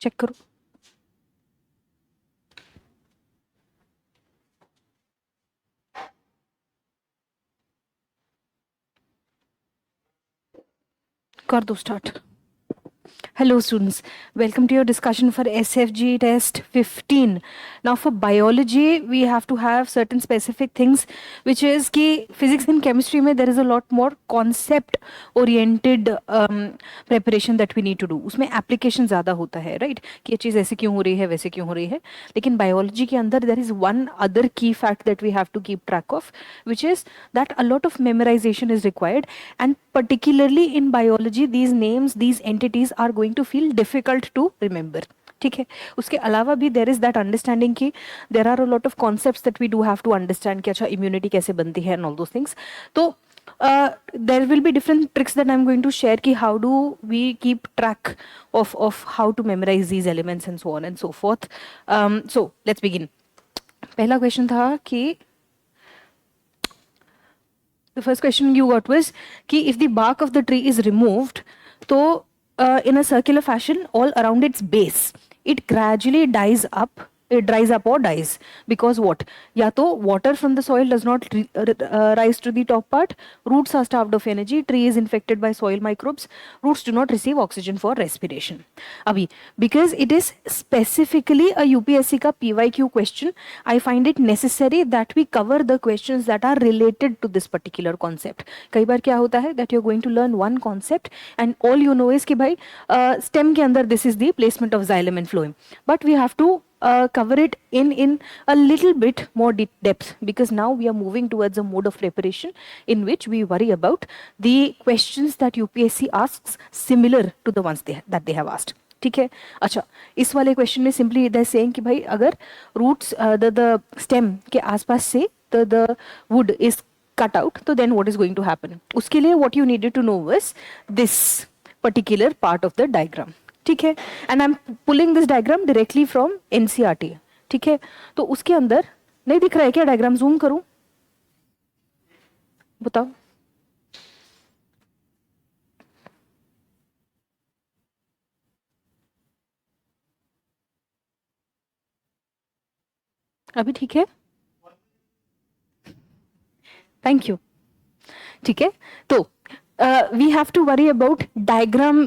Check करो। कर दो start. Hello students, welcome to your discussion for SFG test 15. Now for biology, we have to have certain specific things, which is कि physics and chemistry में there is a lot more concept oriented preparation that we need to do. उसमें application ज़्यादा होता है, right? कि ये चीज़ ऐसे क्यों हो रही है, वैसे क्यों हो रही है. लेकिन biology के अंदर there is one other key fact that we have to keep track of, which is that a lot of memorization is required, and particularly in biology, these names, these entities are going to feel difficult to remember. ठीक है. उसके अलावा भी there is that understanding कि there are a lot of concepts that we do have to understand कि अच्छा immunity कैसे बनती है and all those things. तो there will be different tricks that I'm going to share कि how do we keep track of how to memorize these elements and so on and so forth. So let's begin. पहला question था कि the first question you got was कि if the bark of the tree is removed, तो in a circular fashion all around its base, it gradually dies up. It dries up or dies because what? या तो water from the soil does not rise to the top part, roots are starved of energy, tree is infected by soil microbes, roots do not receive oxygen for respiration. अभी because it is specifically a UPSC का PYQ question, I find it necessary that we cover the questions that are related to this particular concept. कई बार क्या होता है that you're going to learn one concept and all you know is कि भाई stem के अंदर this is the placement of xylem and phloem, but we have to cover it in a little bit more depth, because now we are moving towards a mode of preparation in which we worry about the questions that UPSC asks similar to the ones that they have asked. ठीक है. अच्छा, इस वाले question में simply इधर saying कि भाई अगर रूट्स द स्टेम के आसपास से the wood is cut out, so then what is going to happen? उसके लिए what you needed to know was this particular part of the diagram. ठीक है. And I M pulling this diagram directly from NCERT. ठीक है. तो उसके अंदर नहीं दिख रहा है क्या डायग्राम? जूम करूं? बताओ. अभी ठीक है? Thank you. ठीक है. तो we have to worry about diagram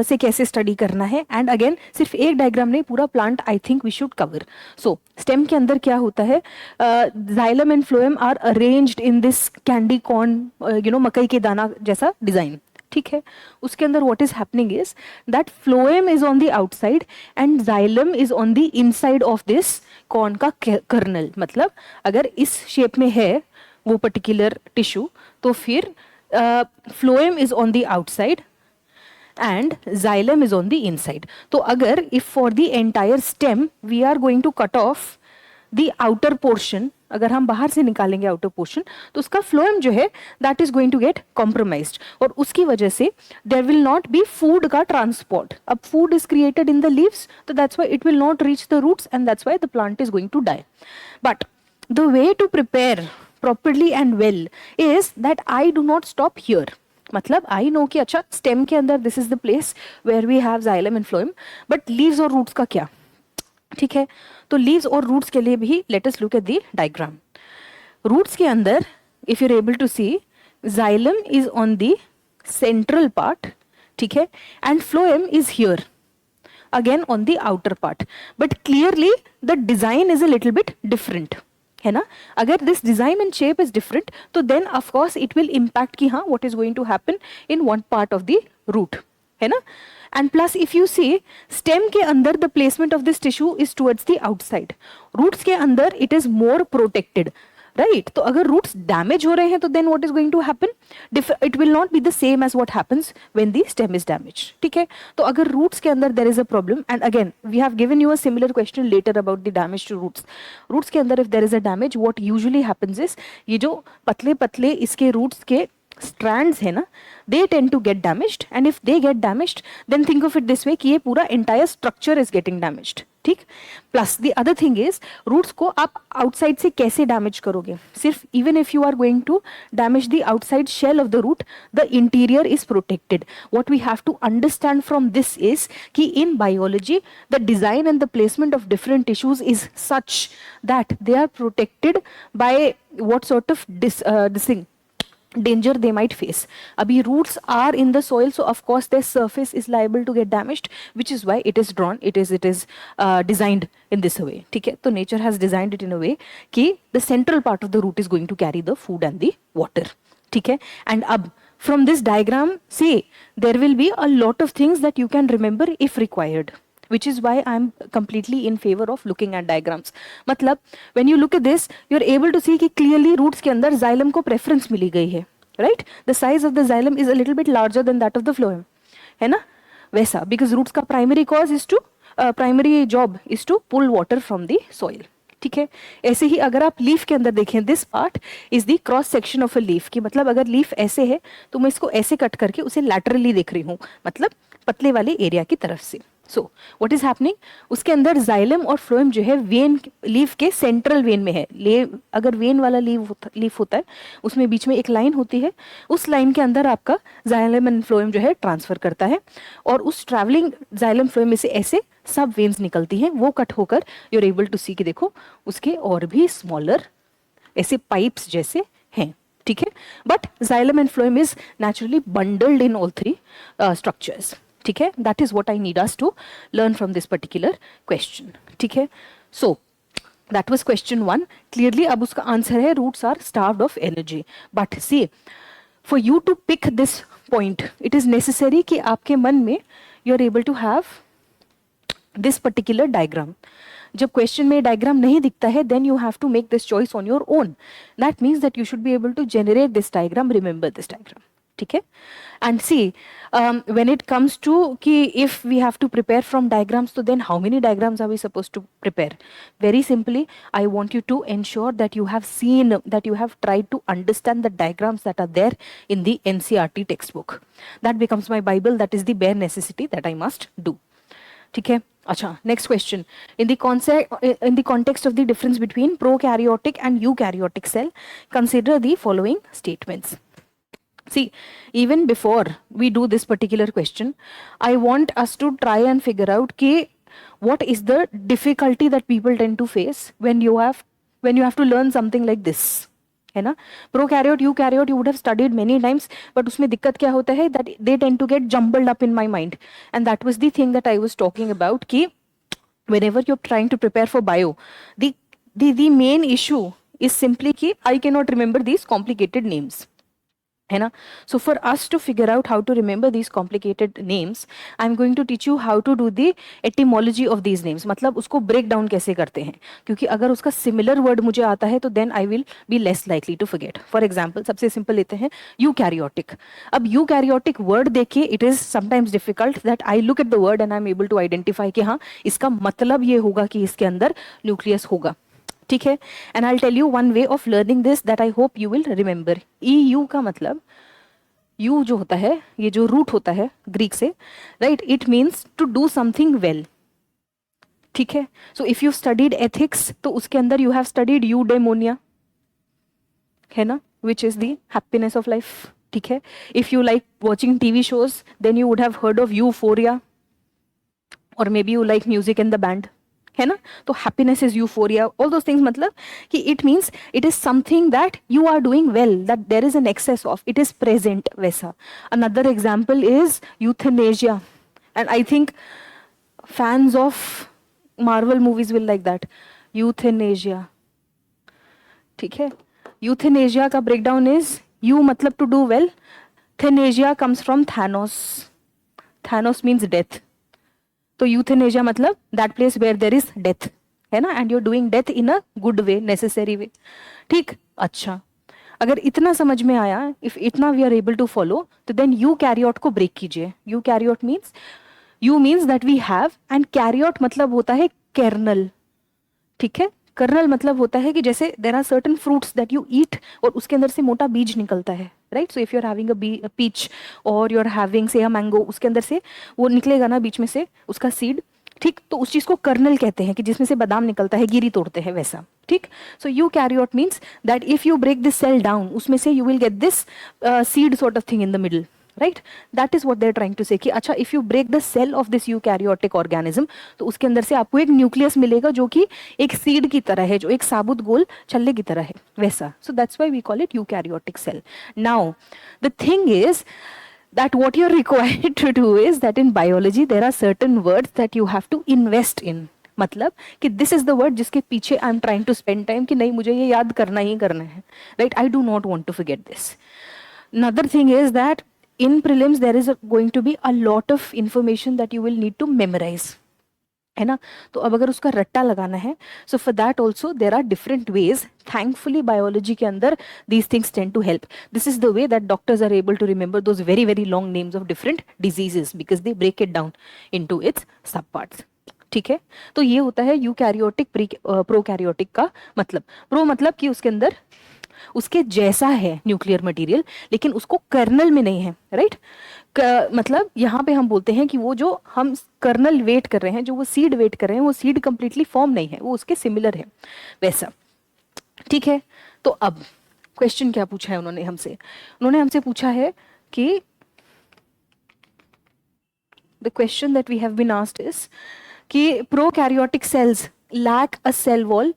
से कैसे स्टडी करना है. एंड अगेन सिर्फ एक डायग्राम नहीं, पूरा plant I think we should cover. So stem के अंदर क्या होता है? Xylem and phloem are arranged in this candy corn, you know, मकई के दाना जैसा डिजाइन. ठीक है. उसके अंदर what is happening is that phloem is on the outside and xylem is on the inside of this corn का kernel. मतलब अगर इस शेप में है वो पर्टिकुलर टिश्यू, तो फिर phloem is on the outside and xylem is on the inside. तो अगर if for the entire stem we are going to cut off the outer portion, अगर हम बाहर से निकालेंगे outer portion, तो उसका phloem जो है that is going to get compromised, और उसकी वजह से there will not be food का transport. अब food is created in the leaves, तो that's why it will not reach the roots and that's why the plant is going to die. But the way to prepare properly and well is that I do not stop here. मतलब I know कि अच्छा stem के अंदर this is the place where we have xylem and phloem, but leaves और roots का क्या? ठीक है. तो leaves और roots के लिए भी let us look at the diagram. Roots के अंदर if you're able to see, xylem is on the central part, ठीक है, and phloem is here again on the outer part, but clearly the design is a little bit different. है ना. अगर this design and shape is different, तो then of course it will impact कि हाँ what is going to happen in one part of the root, है ना. And plus if you see stem के अंदर the placement of this tissue is towards the outside, roots के अंदर it is more protected. Right. तो अगर roots damage हो रहे हैं तो then what is going to happen, it will not be the same as what happens when the stem is damage. ठीक है, तो अगर रूट्स के अंदर there is a problem, and again we have given you a similar question later about the damage to roots. Roots के अंदर if there is a damage, what usually happens is, ये जो पतले पतले इसके रूट्स के strands है ना, they tend to get damaged, and if they get damaged then think of it this way कि ये पूरा entire structure is getting damaged। ठीक, plus the other thing is roots को आप आउटसाइड से कैसे डैमेज करोगे, सिर्फ even if you are going to damage the outside shell of the root, the interior is protected. What we have to understand from this is कि in biology the design and the placement of different tissues is such that they are protected by what sort of this thing danger they might face। abhi roots are in the soil, so of course their surface is liable to get damaged, which is why it is drawn, it is designed in this way। theek hai, तो nature has designed it in a way कि the central part of the root is going to carry the food and the water। theek hai, and ab from this diagram see there will be a lot of things that you can remember if required, which is why I am completely in favor of looking at diagrams। मतलब when you look at this you are able to see कि clearly roots के अंदर xylem को preference मिली गई है, right? The size of the xylem is a little bit larger than that of the phloem, है ना, वैसा, because roots का primary cause is to primary job is to pull water from the soil। ठीक है, ऐसे ही अगर आप leaf के अंदर देखें, this part is the cross section of a leaf, की मतलब अगर लीफ ऐसे है तो मैं इसको ऐसे कट करके उसे लैटरली देख रही हूँ, मतलब पतले वाले एरिया की तरफ से। सो व्हाट इज हैपनिंग, उसके अंदर जाइलम और फ्लोएम जो है वेन, लीफ के सेंट्रल वेन में है। अगर वेन वाला लीफ होता है उसमें बीच में एक लाइन होती है, उस लाइन के अंदर आपका जाइलम एंड फ्लोएम जो है ट्रांसफर करता है, और उस ट्रैवलिंग जाइलम फ्लोएम में से ऐसे सब वेन्स निकलती हैं, वो कट होकर you are able to see कि देखो उसके और भी स्मॉलर ऐसे पाइप्स जैसे हैं। ठीक है, but xylem and phloem is naturally bundled in all three structures. ठीक है, that is what I need us to learn from this particular question. ठीक है, so that was question 1। Clearly अब उसका आंसर है roots are starved of energy. But see for you to pick this point it is necessary कि आपके मन में you are able to have this particular diagram. जब क्वेश्चन में diagram नहीं दिखता है then you have to make this choice on your own. That means that you should be able to generate this diagram, remember this diagram. ठीक है, and see when it comes to कि if we have to prepare from diagrams, so then how many diagrams are we supposed to prepare? Very simply, I want you to ensure that you have seen, that you have tried to understand the diagrams that are there in the NCERT textbook. That becomes my Bible, that is the bare necessity that I must do. ठीक है, अच्छा, next question. In the context of the difference between prokaryotic and eukaryotic cell, consider the following statements. See, even before we do this particular question, I want us to try and figure out what is the difficulty that people tend to face when you have to learn something like this, है ना। Prokaryote, eukaryote you would have studied many times, but उसमें दिक्कत क्या होता है that they tend to get jumbled up in my mind, and that was the thing that I was talking about कि whenever you're trying to prepare for bio, the main issue is simply कि I cannot remember these complicated names, है ना। So for us to figure out how to remember these complicated names, I am going to teach you how to do the etymology of these names, मतलब उसको break down कैसे करते हैं, क्योंकि अगर उसका सिमिलर वर्ड मुझे आता है तो then I will be less likely to forget. For example सबसे सिंपल लेते हैं यूकैरियोटिक। अब यूकैरियोटिक वर्ड देखिए, it is sometimes difficult that I look at the word and I am able to identify कि हाँ इसका मतलब ये होगा कि इसके अंदर न्यूक्लियस होगा। ठीक है, and I will tell you one way of learning this that I hope you will remember. EU का मतलब, यू जो होता है, ये जो रूट होता है ग्रीक से, right, it means to do something well. ठीक है, so if you studied ethics तो उसके अंदर यू हैव स्टडीड यूडेमोनिया, है ना, which is the happiness of life. ठीक है, if you like watching TV shows then you would have heard of euphoria, और may be you like music in the band, है ना। तो happiness is euphoria, all those things, मतलब कि it means it is something that you are doing well, that there is an excess of, it is present, वैसा। Another example is euthanasia, and I think fans of Marvel movies will like that, euthanasia. ठीक है, euthanasia का breakdown is you मतलब to do well, thanasia comes from Thanos, Thanos means death, तो euthanasia मतलब that place where there is death, है ना, and you are doing death in a good way, necessary way. ठीक, अच्छा, अगर इतना समझ में आया, इफ इतना we are able to follow, तो देन यूकैरियोट को ब्रेक कीजिए. Eukaryote means, you means that we have, and karyote मतलब होता है कर्नल. ठीक है, कर्नल मतलब होता है कि जैसे there are certain fruits that you eat और उसके अंदर से मोटा बीज निकलता है, right. So if you are having a peach और you are having say a mango, उसके अंदर से वो निकलेगा ना बीच में से उसका सीड. ठीक, तो उस चीज को कर्नल कहते हैं कि जिसमें से बादाम निकलता है, गिरी तोड़ते हैं वैसा. ठीक, so you karyote means that if you break this cell down, उसमें से you will get this seed sort of thing in the middle, right. That is what they are trying to say कि अच्छा, if you break the cell of this eukaryotic organism, तो उसके अंदर से आपको एक न्यूक्लियस मिलेगा जो कि एक सीड की तरह है, जो एक साबुत गोल छल्ले की तरह है वैसा. So that's why we call it eukaryotic cell. Now the thing is that what you're required to do is that in biology there are certain words that you have to invest in. मतलब कि this is the word जिसके पीछे I am trying to spend time कि नहीं, मुझे ये याद करना ही करना है, right. I do not want to forget this. Another thing is that in prelims there is going to be a lot of information that you will need to memorize, है ना. तो अब अगर उसका रट्टा लगाना है, so for that also there are different ways. Thankfully biology के अंदर these things tend to help. This is the way that doctors are able to remember those very very long names of different diseases because they break it down into its sub parts. ठीक है, तो ये होता है eukaryotic prokaryotic का मतलब. Pro मतलब कि उसके अंदर उसके जैसा है न्यूक्लियर मटेरियल, लेकिन उसको कर्नल में नहीं है, राइट. मतलब यहाँ पे हम बोलते हैं कि वो जो हम कर्नल वेट कर रहे हैं, जो वो सीड वेट कर रहे हैं, वो सीड कंप्लीटली फॉर्म नहीं है, वो उसके सिमिलर है वैसा. ठीक है, तो अब क्वेश्चन क्या पूछा है उन्होंने हमसे. उन्होंने हमसे पूछा है कि the question that we have been asked is कि prokaryotic cells lack a cell wall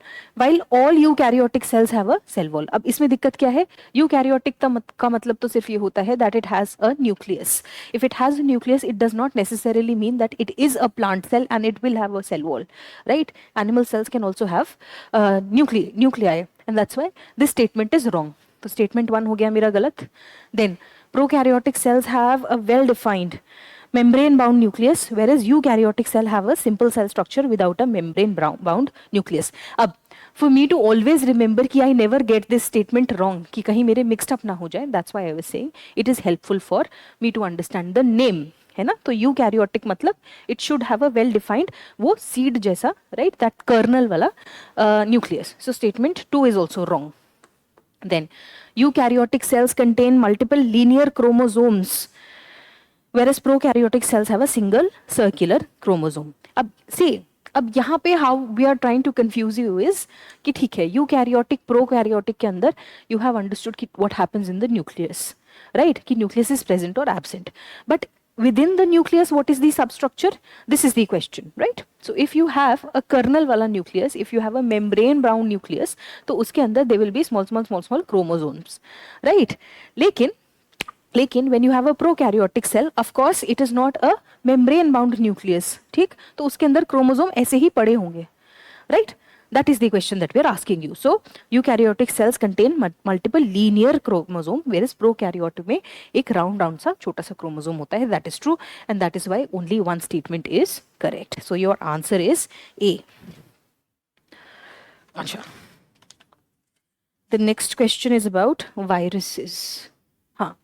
while all eukaryotic cells have a cell wall. अब इसमें दिक्कत क्या है. यूकैरियोटिक का मतलब तो सिर्फ ये होता है that it has a nucleus. If it has a nucleus, it does not necessarily mean that it is a plant cell and it will have a cell wall, right. Animal cells can also have nuclei and that's why this statement is wrong. तो statement 1 हो गया मेरा गलत. Then prokaryotic cells have a well defined membrane bound nucleus whereas eukaryotic cell have a simple cell structure without a membrane bound nucleus. अब for me to always remember कि I never get this statement wrong, कि कहीं मेरे mixed up ना हो जाए, that's why I was saying it is helpful for me to understand the name, है ना. तो eukaryotic मतलब it should have a well defined वो seed जैसा, right, that kernel वाला nucleus. So statement 2 is also wrong. Then eukaryotic cells contain multiple linear chromosomes whereas prokaryotic cells have a single circular chromosome. अब see, अब यहाँ पे how we are trying to confuse you is कि ठीक है, eukaryotic prokaryotic के अंदर you have understood कि what happens in the nucleus, right, कि nucleus is present or absent, but within the nucleus what is the substructure, this is the question, right. So if you have a kernel वाला nucleus, if you have a membrane bound nucleus, तो उसके अंदर there will be small chromosomes, right. लेकिन when you have a prokaryotic cell, of course it is not a membrane bound nucleus, ठीक, तो उसके अंदर chromosome ऐसे ही पड़े होंगे, right. That is the question that we are asking you. So eukaryotic cells contain multiple linear chromosome whereas prokaryotic में एक round सा छोटा सा क्रोमोसोम होता है. That is true and that is why only one statement is correct. So your answer is A. अच्छा, the next question is about viruses. हाँ,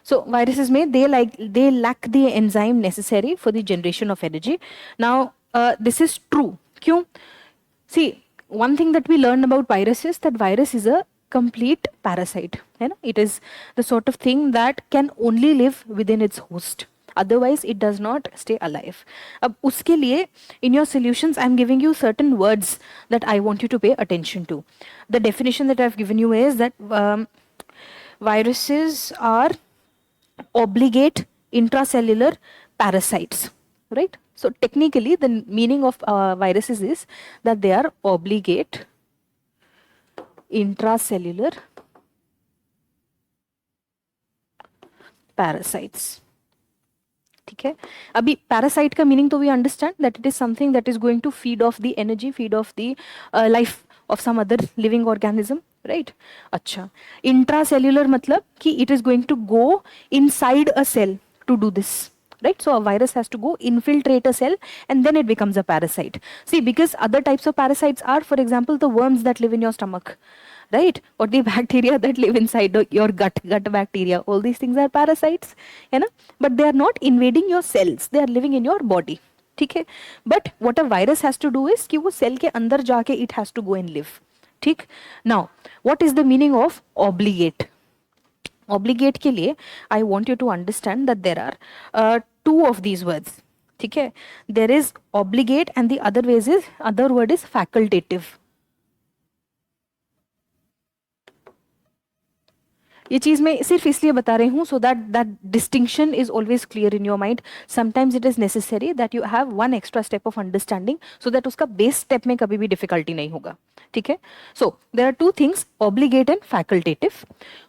so viruses में they lack the enzyme necessary for the generation of energy. Now this is true. क्यों? See, one thing that we learned about virus is that virus is a complete parasite, है ना. It is the sort of thing that can only live within its host. Otherwise it does not stay alive. अब उसके लिए in your solutions I am giving you certain words that I want you to pay attention to. The definition that I have given you is that viruses are obligate intracellular parasites, right. So technically the meaning of viruses is that they are obligate intracellular parasites. ठीक है, अभी parasite का meaning तो we understand that it is something that is going to feed off the energy, feed off the life of some other living organism, right. अच्छा, intracellular मतलब कि it is going to go inside a cell to do this, right. So a virus has to go infiltrate a cell and then it becomes a parasite. See, because other types of parasites are, for example, the worms that live in your stomach, right? Or the bacteria that live inside your gut bacteria, all these things are parasites, है ना? But they are not invading your cells, they are living in your body, ठीक है? But what a virus has to do is कि वो cell के अंदर जाके it has to go and live, ठीक? Now what is the meaning of obligate? Obligate के लिए I want you to understand that there are two of these words, ठीक है? There is obligate and the other word is facultative. ये चीज मैं सिर्फ इसलिए बता रही हूँ so that distinction is always clear in your mind. Sometimes it is necessary that you have one extra step of understanding so that उसका base step में कभी भी डिफिकल्टी नहीं होगा, ठीक है? So there are two things, obligate and facultative.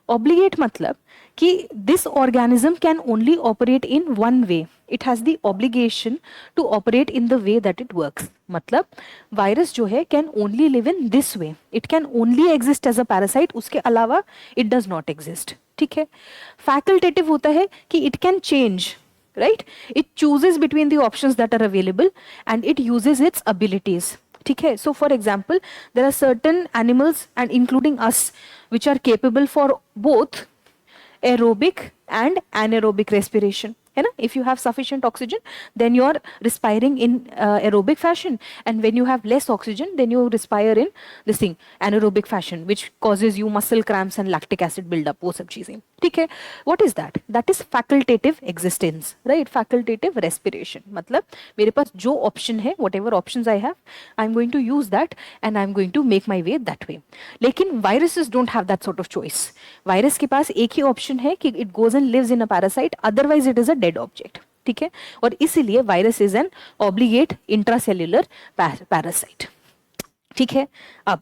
Obligate मतलब कि this organism can only operate in one way, it has the obligation to operate in the way that it works. मतलब वायरस जो है can only live in this way, it can only exist as a parasite, उसके अलावा it does not exist, ठीक है? Facultative होता है कि it can change, right? It chooses between the options that are available and it uses its abilities, ठीक है? So for example, there are certain animals and including us which are capable for both aerobic and anaerobic respiration, है ना? If you have sufficient oxygen, then you are respiring in aerobic fashion, and when you have less oxygen, then you respire in this thing anaerobic fashion, which causes you muscle cramps and lactic acid buildup. वो सब चीजें, ठीक है? What is that? That is facultative existence, right? Facultative respiration. मतलब मेरे पास जो option है, whatever options I have, I'm going to use that and I'm going to make my way that way. लेकिन viruses don't have that sort of choice. Virus के पास एक ही option है कि it goes and lives in a parasite, otherwise it is a dead object, ठीक है? और इसीलिए virus is an obligate intracellular parasite, ठीक है? अब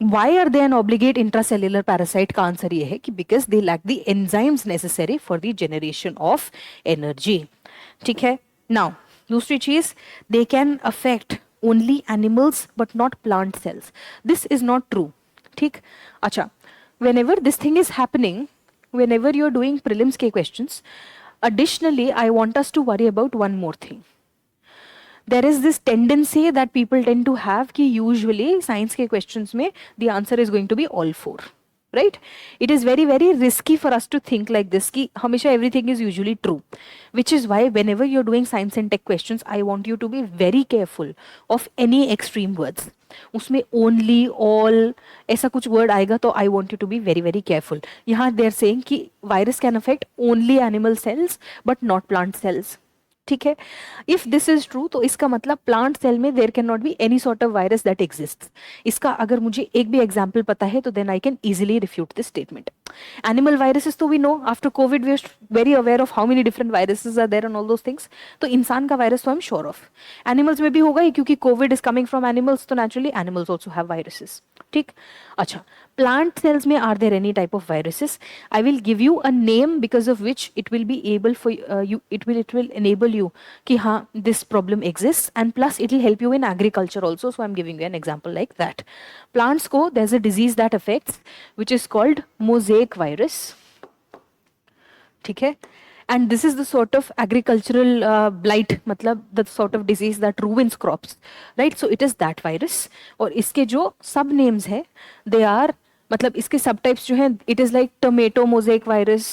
why are they an obligate intracellular parasite का आंसर ये है कि because they lack the enzymes necessary for the generation of energy, ठीक है? Now दूसरी चीज, they can affect only animals but not plant cells. This is not true, ठीक? अच्छा, whenever this thing is happening, whenever you're doing prelims के questions, additionally, I want us to worry about one more thing. There is this tendency that people tend to have कि usually science के questions में the answer is going to be all four, right? It is very very risky for us to think like this कि हमेशा everything is usually true, which is why whenever you're doing science and tech questions, I want you to be very careful of any extreme words. उसमें only, all ऐसा कुछ word आएगा तो I want you to be very very careful. यहाँ they're saying कि virus can affect only animal cells but not plant cells, ठीक है? If this is true तो इसका मतलब प्लांट सेल में there can not be any sort of virus that exist. इसका अगर मुझे एक भी एग्जाम्पल पता है तो then I can easily refute this statement. Animal viruses तो we know, after COVID we are very aware of how many different viruses are there and all those things. तो इंसान का वायरस तो I am sure of, animals में भी होगा ही क्योंकि COVID is coming from animals, तो naturally animals also have viruses, ठीक? अच्छा, प्लांट सेल्स में are there any type of viruses? I will give you a name because of which it will be able for you, it will enable you कि हाँ this problem exists, and plus it will help you in agriculture also, so I'm giving you an example like that. Plants को there's a disease that affects which is called mosaic virus, ठीक है? And this is the sort of agricultural blight, मतलब the sort of disease that ruins crops, right? So it is that virus. और इसके जो सब names है they are, मतलब इसके subtypes जो हैं, it is like tomato mosaic virus,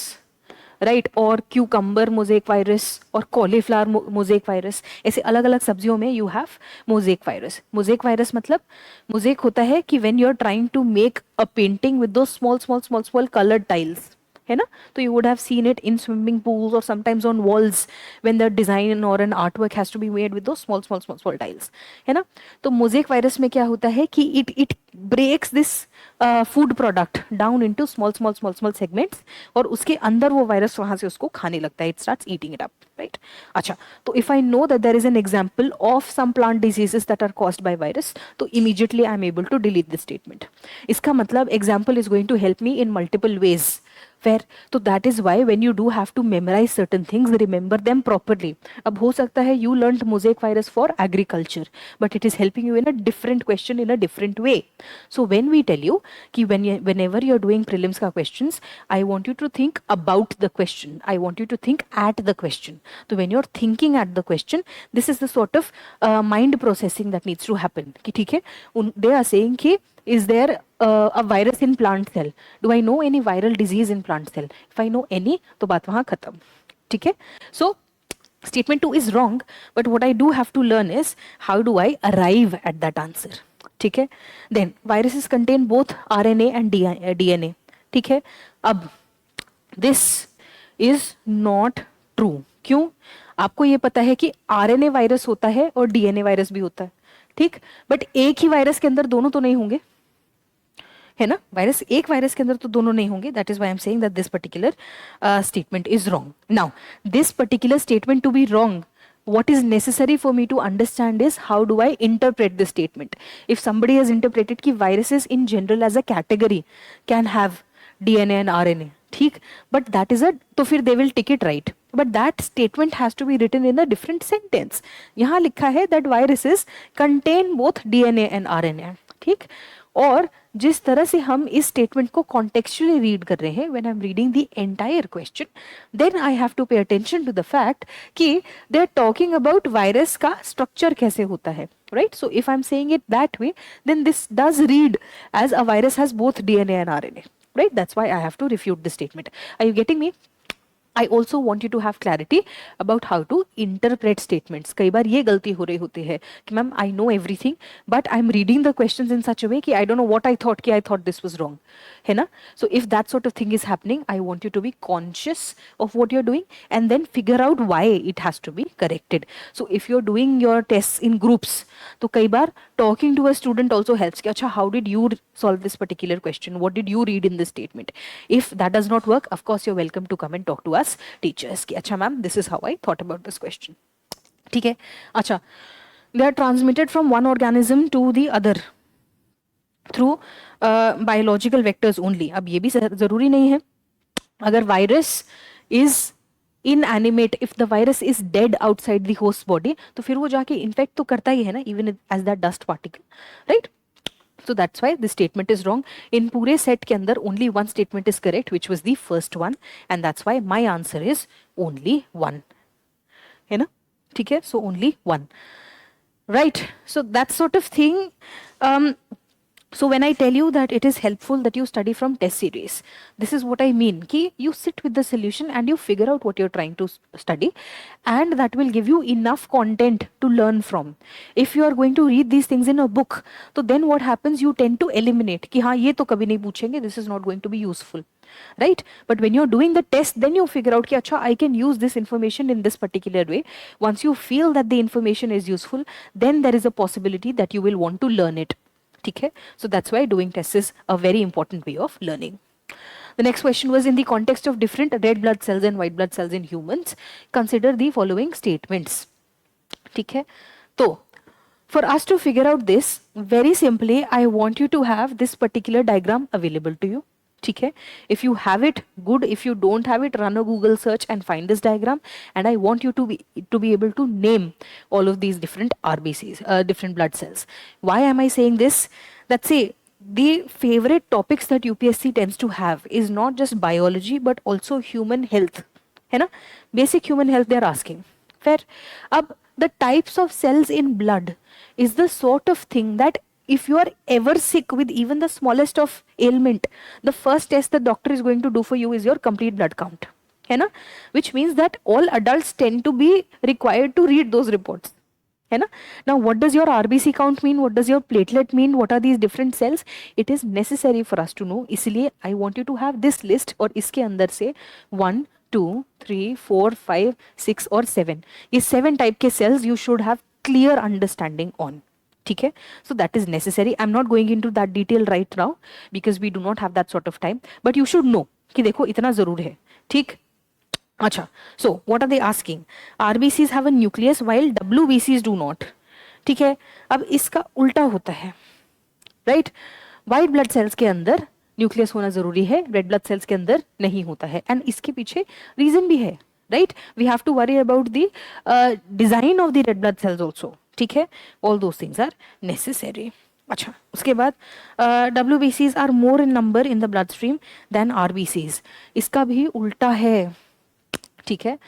राइट, और क्यूकम्बर मोजेक वायरस और कॉलीफ्लावर मोजेक वायरस. ऐसे अलग अलग सब्जियों में you have mosaic virus. Mosaic virus मतलब मोजेक होता है कि when you are trying to make a painting with दो small small small small coloured tiles, है ना? तो you would have seen it in swimming pools और sometimes on walls when the design और an art work has to be made with दो small small small small tiles, है ना? तो mosaic virus में क्या होता है कि it breaks this food product down into small small small small segments, और उसके अंदर वो वायरस वहां से उसको खाने लगता है, it starts eating it up, right? अच्छा, तो if I know that there is an example of some plant diseases that are caused by virus, तो immediately I am able to delete this statement. इसका मतलब example is going to help me in multiple ways. Fair. So that is why when you do have to memorize certain things, remember them properly. अब हो सकता है you learned mosaic virus for agriculture, but it is helping you in a different question in a different way. So when we tell you कि whenever you're doing prelims का questions, I want you to think about the question. I want you to think at the question. So when you're thinking at the question, this is the sort of mind processing that needs to happen. कि ठीक है, they are saying कि is there a virus in plant cell? Do I know any viral disease in plant cell? If I know any, तो बात वहाँ खत्म. ठीक है? So statement 2 is wrong, but what I do have to learn is how do I arrive at that answer. ठीक है? Then viruses contain both RNA and DNA. ठीक है? अब this is not true. क्यों? आपको ये पता है कि RNA वायरस होता है और DNA वायरस भी होता है. ठीक, बट एक ही वायरस के अंदर दोनों तो नहीं होंगे, है ना? वायरस, एक वायरस के अंदर तो दोनों नहीं होंगे. That is why I am saying that this particular statement is wrong. Now this particular statement to be wrong, what is necessary for me to understand is how do I interpret this statement. If somebody has interpreted कि viruses in general as a category can have DNA and RNA, ठीक, but that is a, तो फिर they will take it right. But that statement has to be written in a different sentence. यहाँ लिखा है that viruses contain both DNA and RNA. ठीक, और जिस तरह से हम इस स्टेटमेंट को कॉन्टेक्चुअली रीड कर रहे हैं, when I am reading the entire question, then I have to pay attention to the fact कि they are talking about virus का स्ट्रक्चर कैसे होता है, right? So if I am saying it that way, then this does read as a virus has both DNA and RNA, right? That's why I have to refute this statement. Are you getting me? I also want you to have clarity about how to interpret statements. कई बार ये गलती हो रही होती है कि ma'am I know everything but I'm reading the questions in such a way कि I don't know what I thought कि I thought this was wrong, है ना? So if that sort of thing is happening, I want you to be conscious of what you're doing and then figure out why it has to be corrected. So if you're doing your tests in groups, तो कई बार talking to a student also helps कि अच्छा how did you solve this particular question? What did you read in this statement? If that does not work, of course you're welcome to come and talk to us teachers की. अच्छा ma'am, this is how I thought about this question. ठीक है? अच्छा, they are transmitted from one organism to the other through biological vectors only. अब ये भी जरूरी नहीं है. अगर virus is inanimate, if the virus is dead outside the host body, तो फिर वो जाके इन्फेक्ट तो करता ही है ना, even as that dust particle, right? So that's why this statement is wrong. In पूरे set के अंदर only one statement is correct, which was the first one, and that's why my answer is only one. है ना? ठीक है? So only one. Right? So that sort of thing. So when I tell you that it is helpful that you study from test series, this is what I mean. Ki you sit with the solution and you figure out what you're trying to study, and that will give you enough content to learn from. If you are going to read these things in a book, so then what happens? You tend to eliminate कि हाँ ये तो कभी नहीं पूछेंगे, this is not going to be useful, right? But when you're doing the test, then you figure out कि अच्छा I can use this information in this particular way. Once you feel that the information is useful, then there is a possibility that you will want to learn it. ठीक है? So that's why doing tests is a very important way of learning. The next question was, in the context of different red blood cells and white blood cells in humans, consider the following statements. ठीक है? तो for us to figure out this, very simply, I want you to have this particular diagram available to you. ठीक है? If you have it, good. If you don't have it, run a Google search and find this diagram. And I want you to be able to name all of these different RBCs, different blood cells. Why am I saying this? Let's say the favorite topics that UPSC tends to have is not just biology but also human health. है ना? Basic human health they are asking. Fair? अब the types of cells in blood is the sort of thing that if you are ever sick with even the smallest of ailment, the first test the doctor is going to do for you is your complete blood count. है ना? Which means that all adults tend to be required to read those reports. है ना? Now what does your RBC count mean? What does your platelet mean? What are these different cells? It is necessary for us to know. इसलिए I want you to have this list और इसके अंदर से 1, 2, 3, 4, 5, 6 और 7. ये 7 type के cells you should have clear understanding on. ठीक है? So that is necessary. I'm not going into that detail right now because we do not have that sort of time. But you should know कि देखो इतना जरूर है. ठीक? अच्छा. So what are they asking? RBCs have a nucleus while WBCs do not. ठीक है? अब इसका उल्टा होता है. Right? White blood cells के अंदर न्यूक्लियस होना जरूरी है, रेड ब्लड सेल्स के अंदर नहीं होता है. एंड इसके पीछे रीजन भी है. Right? We have to worry about the design of the red blood cells also. ठीक है? All those things are necessary. अच्छा, उसके बाद WBCs are more in number in the blood stream than RBCs. इसका भी उल्टा है. ठीक है?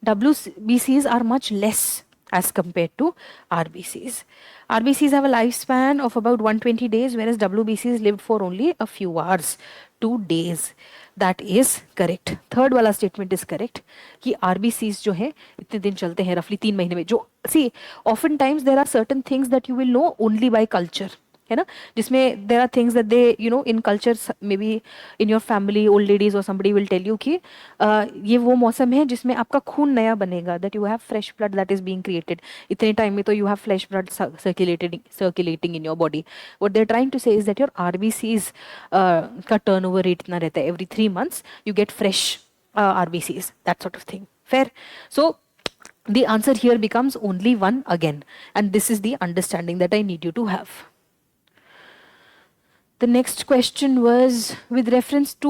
WBCs are much less as compared to RBCs. RBCs have a lifespan of about 120 days, whereas WBCs lived for only a few hours, 2 days. That is correct. Third वाला statement is correct कि RBCs जो है इतने दिन चलते हैं, रफली 3 महीने में. जो see often times there are certain things that you will know only by culture, है ना, जिसमें there are things that they you know in culture, may be in your family old ladies और समबडी विल टेल यू कि ये वो मौसम है जिसमें आपका खून नया बनेगा, that you have fresh blood that is being created. इतने टाइम में तो you have fresh blood circulating in your body. What they are trying to say is that your RBCs का टर्नओवर रेट इतना रहता है, every 3 months you get fresh RBCs, that sort of thing. Fair? So the answer here becomes only one again, and this is the understanding that I need you to have. The next question was with reference to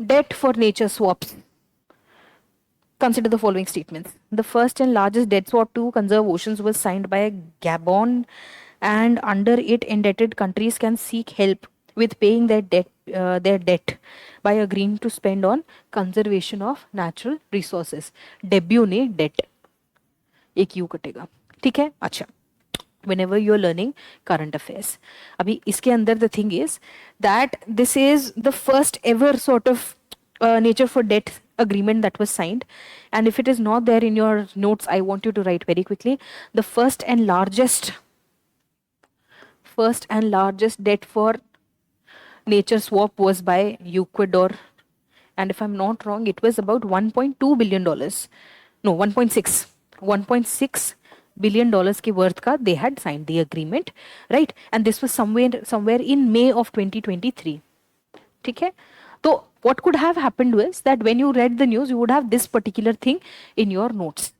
debt for nature swaps. Consider the following statements. The first and largest debt swap to conserve oceans was signed by Gabon, and under it indebted countries can seek help with paying their debt by agreeing to spend on conservation of natural resources. Debut ने debt एक you कटेगा, ठीक है. अच्छा, whenever you are learning current affairs, अभी इसके अंदर the thing is that this is the first ever sort of nature for debt agreement that was signed, and if it is not there in your notes, I want you to write very quickly. The first and largest debt for nature swap was by Ecuador, and if I'm not wrong, it was about $1.2 billion. No, 1.6 billion dollars के worth का they had signed the agreement, right? And this was somewhere in May of 2023. ठीक है. तो what could have happened was that when you read the news, you would have this particular thing in your notes.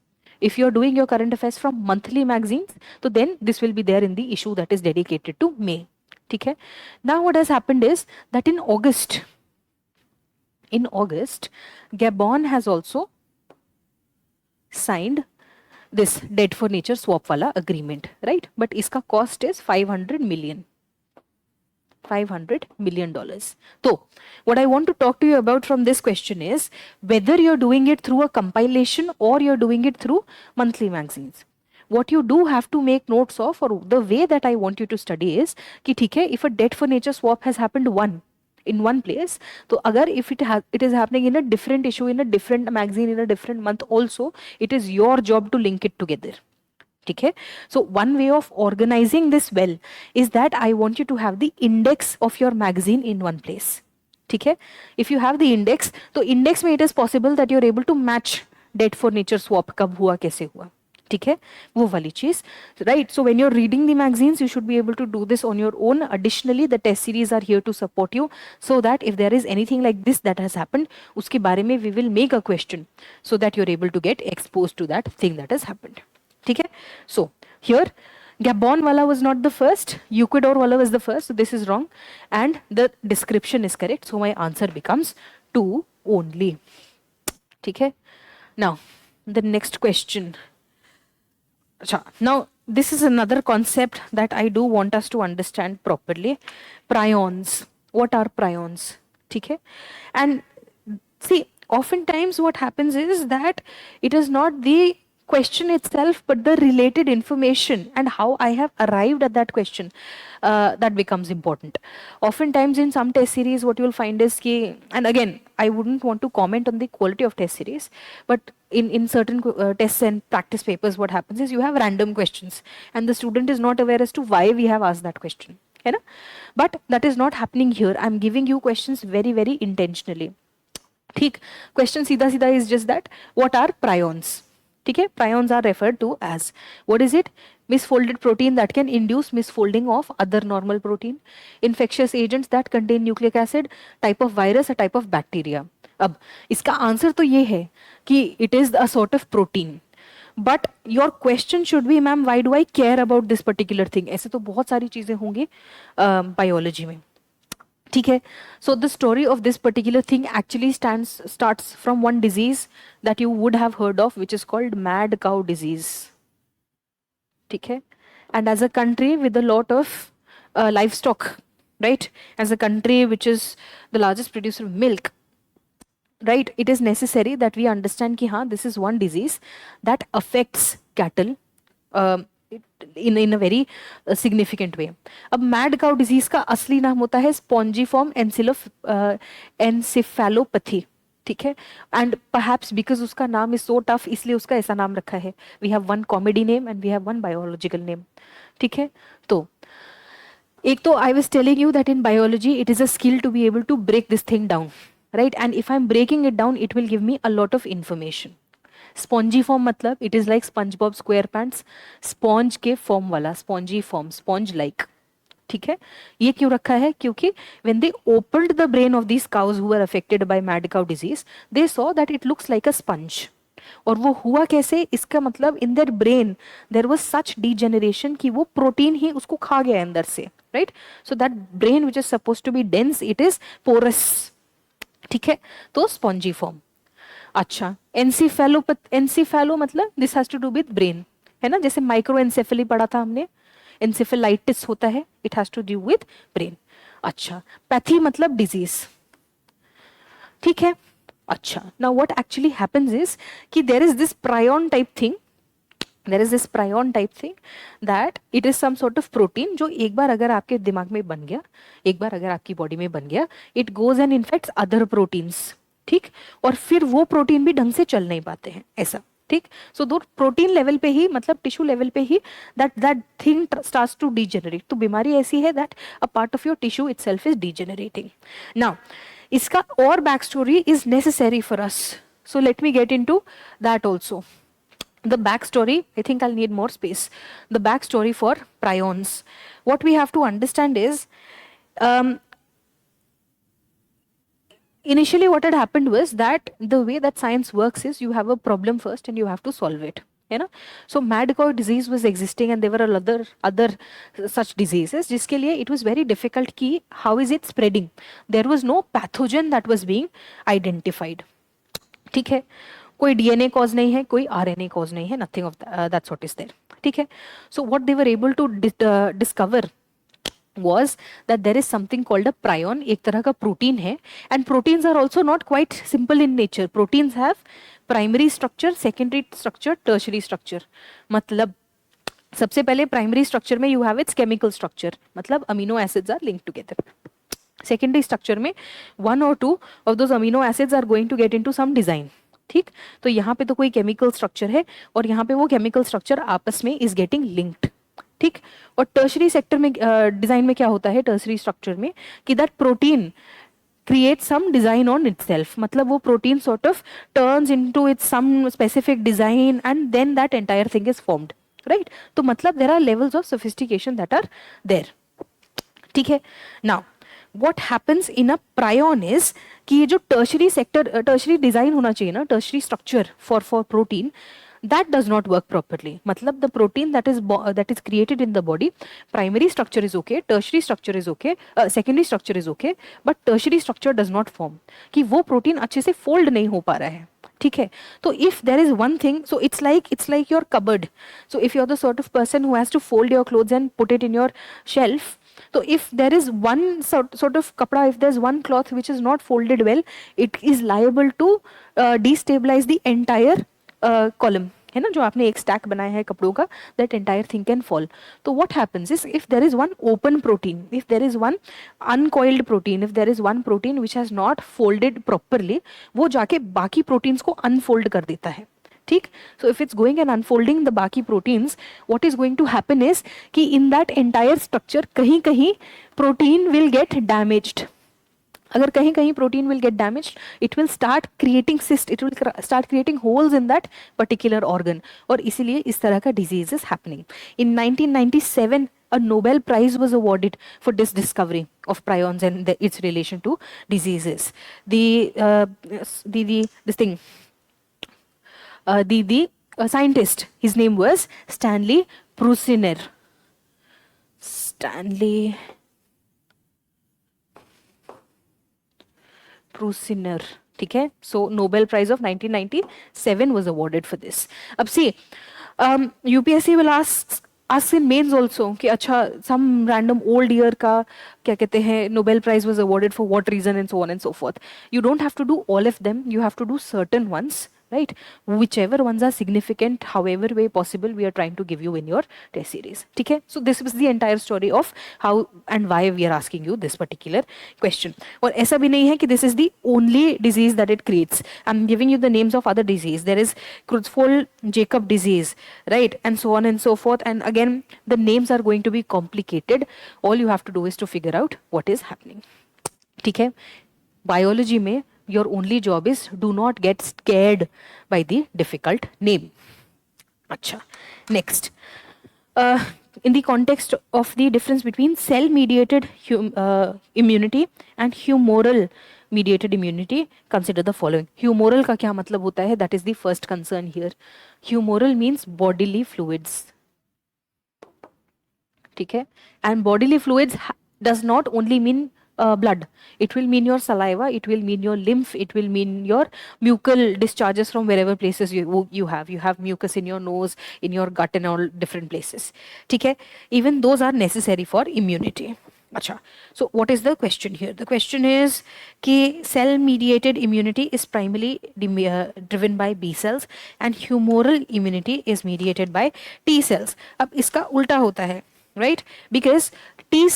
If you're doing your current affairs from monthly magazines, so then this will be there in the issue that is dedicated to May. ठीक है. Now what has happened is that in August, Gabon has also signed this debt for nature swap wala agreement, right? But iska cost is $500 million. So what I want to talk to you about from this question is whether you're doing it through a compilation or you're doing it through monthly magazines. What you do have to make notes of, or the way that I want you to study is कि ठीक है, if a debt for nature swap has happened in one place, तो अगर if it is happening in a different issue, in a different magazine, in a different month also, it is your job to link it together. ठीक है. So one way of organizing this well is that I want you to have the index of your magazine in one place. ठीक है. If you have the index, तो index में it is possible that you are able to match debt for nature swap कब हुआ कैसे हुआ. ठीक है, वो वाली चीज, right. So when you are reading the magazines, you should be able to do this on your own. Additionally the test series are here to support you, so that if there is anything like this that has happened, उसके बारे में we will make a question so that you are able to get expose to that thing that has happened. ठीक है. So here Gabon wala was not the first, Ecuador wala was the first, so this is wrong, and the description is correct, so my answer becomes 2 only. ठीक है. Now the next question. Now, this is another concept that I do want us to understand properly. Prions. What are prions? Okay? And see, oftentimes what happens is that it is not the question itself, but the related information and how I have arrived at that question that becomes important. Oftentimes in some test series, what you will find is ki, and again, I wouldn't want to comment on the quality of test series, but in certain tests and practice papers, what happens is you have random questions and the student is not aware as to why we have asked that question. You know? But that is not happening here. I'm giving you questions very, very intentionally. ठीक. Question सीधा सीधा is just that, what are prions? ठीक है. Prions are referred to as, what is it? Misfolded protein that can induce misfolding of other normal protein. Infectious agents that contain nucleic acid, type of virus, a type of bacteria. अब इसका answer तो ये है कि it is a sort of protein. But your question should be, ma'am, why do I care about this particular thing? ऐसे तो बहुत सारी चीजें होंगी biology में. ठीक है. So the story of this particular thing actually starts from one disease that you would have heard of, which is called mad cow disease. ठीक है. And as a country with a lot of livestock, right? As a country which is the largest producer of milk, right? It is necessary that we understand कि हाँ, this is one disease that affects cattle, in a very significant way. अब mad cow disease का असली नाम होता है spongiform एनसिफेलोपैथी. ठीक है. एंड परहैप्स बिकॉज उसका नाम इज सो टफ इसलिए उसका ऐसा नाम रखा है. We have one comedy name and we have one biological name. ठीक है. तो एक तो I was telling you that in biology it is a skill to be able to break this thing down, right. And if I am breaking it down it will give me a lot of information. Spongy form मतलब it is like SpongeBob SquarePants, sponge के form वाला spongy form, sponge like. ठीक है. ये क्यों रखा है? क्योंकि when they opened the brain of these cows who were affected by mad cow disease, they saw that it looks like a sponge. और वो हुआ कैसे? इसका मतलब in their brain there was such degeneration कि वो प्रोटीन ही उसको खा गया अंदर से, right. So that brain which is suppose to be dense it is porous. ठीक है. तो स्पॉन्जी फॉर्म. अच्छा, एनसीफेलो मतलब this has to do with brain, है ना. जैसे माइक्रोएन्सेफेली पढ़ा था हमने, एन्सेफेलाइटिस होता है, it has to do with brain. अच्छा, पैथी मतलब डिजीज. ठीक है. अच्छा, now what actually happens is कि there is this prion type thing, that it is some sort of protein जो एक बार अगर आपके दिमाग में बन गया, एक बार अगर आपकी बॉडी में बन गया, it goes and infects other proteins. ठीक. और फिर वो प्रोटीन भी ढंग से चल नहीं पाते हैं, ऐसा. ठीक. सो दो प्रोटीन लेवल पे ही, मतलब टिश्यू लेवल पे ही that thing starts to degenerate. तो बीमारी ऐसी है that a part of your tissue itself is degenerating. Now इसका और back story is necessary for us, so let me get into that also. The backstory, I think I'll need more space. The backstory for prions. What we have to understand is, initially what had happened was that the way that science works is you have a problem first and you have to solve it. है ना. So mad cow disease was existing and there were other such diseases जिसके लिए it was very difficult कि how is it spreading. There was no pathogen that was being identified. ठीक है. कोई DNA cause नहीं है, कोई आरएनए कॉज नहीं है, nothing of that's what is there. ठीक है. So what they were able to discover was that there is something called a prion, एक तरह का प्रोटीन है. and proteins are also not quite simple in nature. proteins have primary structure, secondary structure, tertiary structure. मतलब सबसे पहले primary structure में you have its chemical structure, मतलब amino acids are linked together. Secondary structure में one और two of those amino acids are going to get into some design. ठीक. तो यहाँ पे तो कोई केमिकल स्ट्रक्चर है और यहाँ पे वो केमिकल स्ट्रक्चर आपस में इज गेटिंग लिंक्ड. ठीक. और टर्शरी सेक्टर में डिजाइन में क्या होता है, टर्शरी स्ट्रक्चर में, कि that protein create some design on itself. मतलब वो protein sort of turns into its some specific design and then that entire thing is formed, right. तो मतलब there are levels of sophistication that are there. ठीक है. Now what happens in a prion is कि ये जो tertiary sector, tertiary design होना चाहिए ना, tertiary structure for protein, that does not work properly. मतलब the protein that is created in the body, primary structure is okay, tertiary structure is okay, secondary structure is okay, but tertiary structure does not form. कि वो protein अच्छे से fold नहीं हो पा रहा है. ठीक है. तो if there is one thing, so it's like your cupboard. So if you're the sort of person who has to fold your clothes and put it in your shelf, so if there is one sort of kapda, if there's one cloth which is not folded well, it is liable to destabilize the entire column, है ना, जो आपने एक stack बनाया है कपड़ों का, that entire thing can fall. तो what happens is if there is one open protein, if there is one uncoiled protein, if there is one protein which has not folded properly, वो जाके बाकी proteins को unfold कर देता है. ठीक. So if it's going and unfolding the बाकी proteins, what is going to happen is कि इन दैट एंटायर स्ट्रक्चर कहीं कहीं प्रोटीन विल गेट डैमेज्ड. अगर कहीं कहीं protein will get damaged, it will start creating cyst, it will start creating holes in that particular organ, और इसीलिए इस तरह का disease is happening. In 1997 a Nobel Prize was awarded for this discovery of prions and its relation to diseases. The scientist, his name was Stanley Prusiner. Prusiner. ठीक है. So Nobel Prize of 1997 was awarded for this. अब see, UPSC will ask in mains also कि अच्छा some random old year का क्या कहते हैं Nobel Prize was awarded for what reason and so on and so forth. You don't have to do all of them. You have to do certain ones. right? Whichever ones are significant, however way possible, we are trying to give you in your test series. Okay, so this was the entire story of how and why we are asking you this particular question. और ऐसा भी नहीं है कि this is the only disease that it creates. I'm giving you the names of other disease. There is Creutzfeldt-Jakob disease, right, and so on and so forth. And again, the names are going to be complicated. All you have to do is to figure out what is happening. ठीक है, biology में your only job is do not get scared by the difficult name. Acha, next, in the context of the difference between cell mediated immunity and humoral mediated immunity, consider the following. Humoral का क्या मतलब होता है? That is the first concern here. Humoral means bodily fluids. ठीक है, and bodily fluids does not only mean blood. It will mean your saliva, it will mean your lymph, it will mean your mucal discharges from wherever places you have mucus in your nose, in your gut, and all different places. ठीक है, even those are necessary for immunity. अच्छा, so what is the question here? The question is कि cell mediated immunity is primarily driven by B cells and humoral immunity is mediated by T cells. अब इसका उल्टा होता है, right? Because T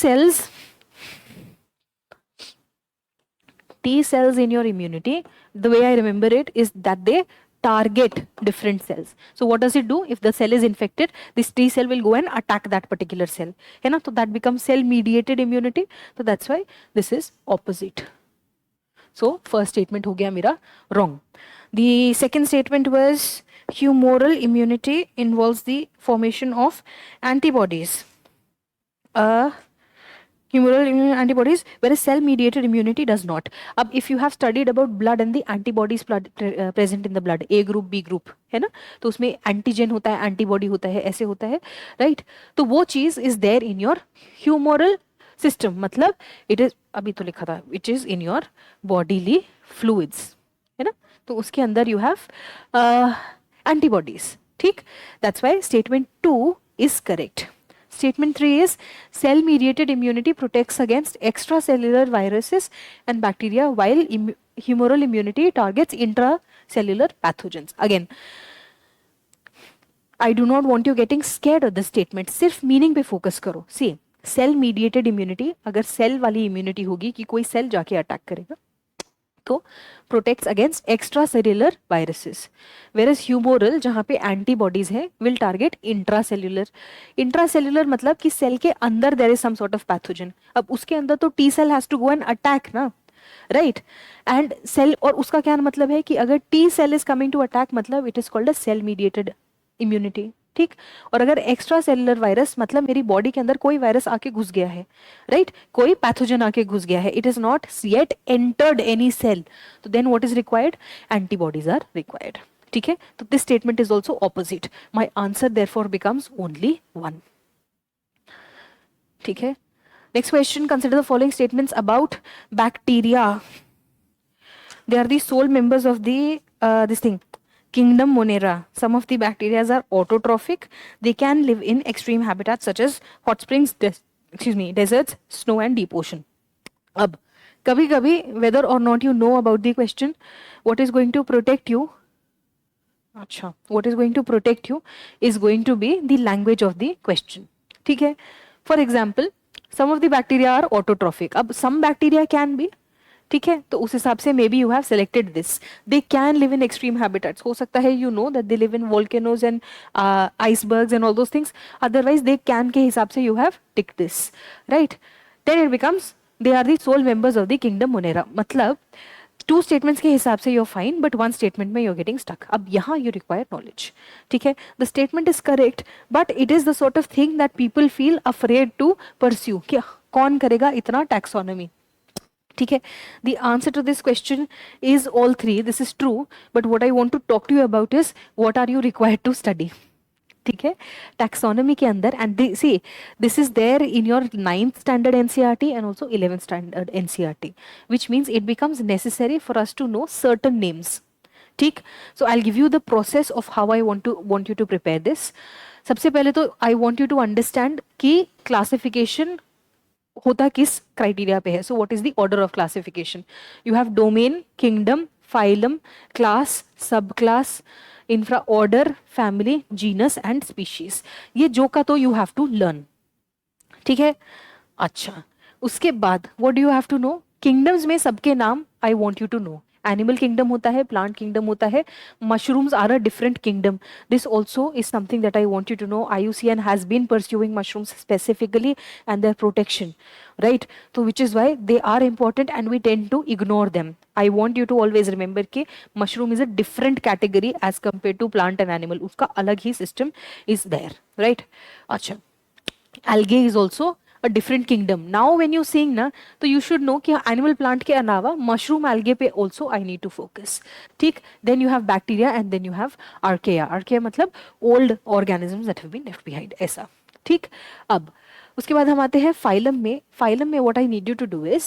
cells in your immunity, the way I remember it is that they target different cells. So what does it do? If the cell is infected, this T cell will go and attack that particular cell. है ना? So that becomes cell mediated immunity. So that's why this is opposite. So first statement हो गया मेरा wrong. The second statement was humoral immunity involves the formation of antibodies. Humoral antibodies, whereas cell-mediated immunity does not. अब if you have studied about blood and the antibodies present in the blood, A group, B group, है ना? तो उसमें antigen होता है, antibody होता है, ऐसे होता है, right? तो वो चीज is there in your humoral system. मतलब it is, अभी तो लिखा था, it is in your bodily fluids, है ना? तो उसके अंदर you have antibodies. ठीक? That's why statement 2 is correct. Statement 3 is cell mediated immunity protects against extracellular viruses and bacteria while humoral immunity targets intracellular pathogens. Again, I do not want you getting scared of this statement. सिर्फ meaning पे focus करो. See, cell mediated immunity, अगर cell वाली immunity होगी कि कोई cell जाके attack करेगा, तो protects against extracellular viruses, whereas humoral जहाँ पे antibodies है will target intracellular. Intracellular मतलब कि cell के अंदर there is some sort of pathogen. अब उसके अंदर तो T cell has to go and attack ना, right? And cell, और उसका क्या मतलब है कि अगर T cell is coming to attack मतलब it is called a cell mediated immunity. ठीक, और अगर एक्स्ट्रा सेलुलर वायरस मतलब मेरी बॉडी के अंदर कोई वायरस आके घुस गया है, राइट, कोई पैथोजन आके घुस गया है, it is not yet entered any cell, तो then what is required? Antibodies are required. ठीक है, तो this statement is also opposite. My answer therefore becomes only 1. ठीक है, next question. Consider the following statements about bacteria. They are the sole members of the this thing, Kingdom Monera. Some of the bacteria are autotrophic. They can live in extreme habitats such as hot springs, deserts, snow and deep ocean. अब कभी कभी whether or not you know about the question, what is going to protect you? अच्छा, what is going to protect you is going to be the language of the question. ठीक है. For example, some of the bacteria are autotrophic. अब some bacteria can be, ठीक है, तो उस हिसाब से may B you have selected this. They can live in extreme habitats. हो सकता है you know that they live in volcanoes and icebergs and all those things. Otherwise they can के हिसाब से you have tick this, right. Then it becomes they are the sole members of the kingdom Monera. मतलब 2 statements के हिसाब से you are fine, but 1 statement में you are getting stuck. अब यहाँ यू रिक्वायर नॉलेज. ठीक है, the statement is correct, but it is the sort of thing that people feel afraid to pursue. क्या कौन करेगा इतना टैक्सोनॉमी? ठीक है, the answer to this question is all 3. This is true, but what I want to talk to you about is what are you required to study. ठीक है, taxonomy के अंदर, and see this is there in your 9th standard NCERT and also 11th standard NCERT, which means it becomes necessary for us to know certain names. ठीक, so I'll give you the process of how I want you to prepare this. सबसे पहले तो I want you to understand कि classification होता किस criteria पे है. So what is the order of classification? You have domain, kingdom, phylum, class, subclass, infra order, family, genus and species. ये जो का तो you have to learn. ठीक है. अच्छा, उसके बाद what do you have to know? Kingdoms में सबके नाम I want you to know. Animal kingdom होता है, प्लांट किंगडम होता है, mushrooms are a different kingdom. This also is something that I want you to know. IUCN has been pursuing mushrooms specifically and their protection, right? तो which is why they are important and we tend to ignore them. I want you to always remember कि mushroom is a different category as compare to plant and animal. उसका अलग ही system is there, right? अच्छा, algae is also a different kingdom. Now when you seeing ना, तो you should know कि animal plant के अलावा mushroom algae पे also I need to focus. ठीक? Then you have bacteria and then you have archaea. Archaea मतलब old organisms that have been left behind. ऐसा. ठीक? अब उसके बाद हम आते हैं phylum में. Phylum में what I need you to do is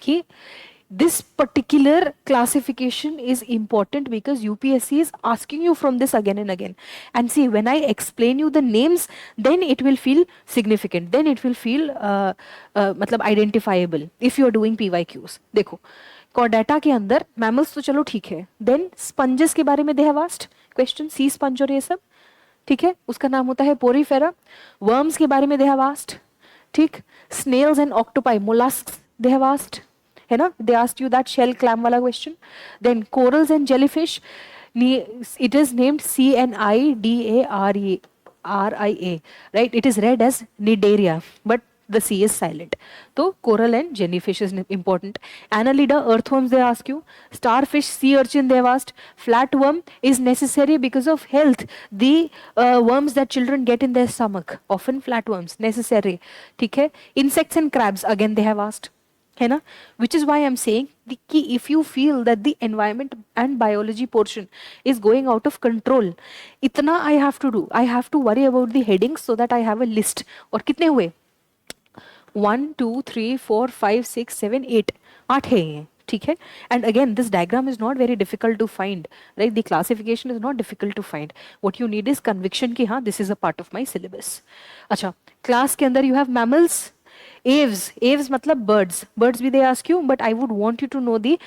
कि this particular classification is important because UPSC is asking you from this again and again. And see, when I explain you the names, then it will feel significant. Then it will feel मतलब identifiable if you are doing PYQs. देखो, Chordata के अंदर mammals तो चलो ठीक है. Then sponges के बारे में they have asked question, sea sponge और ये सब. ठीक है, उसका नाम होता है पोरीफेरा. Worms के बारे में they have asked. ठीक, snails and octopi, mollusks they have asked. है ना, they asked you that shell clam वाला question. Then corals and jellyfish, it is named CNIDARIA, right? It is read as Nidaria, but the C is silent. So coral and jellyfish is important. Annelida, earthworms they ask you. Starfish, sea urchin they have asked. Flatworm is necessary because of health. The worms that children get in their stomach, often flatworms, necessary. ठीक है. Insects and crabs again they have asked. है ना, which is why I'm saying कि if you feel that the environment and biology portion is going out of control, इतना I have to do. I have to worry about the headings so that I have a list. और कितने हुए? 1 2 3 4 5 6 7 8 8 है ये. ठीक है. And again this diagram is not very difficult to find, right? The classification is not difficult to find. What you need is conviction कि हाँ this is a part of my syllabus. अच्छा, class के अंदर you have mammals. Aves मतलब birds भी they ask you, but I would want you to know the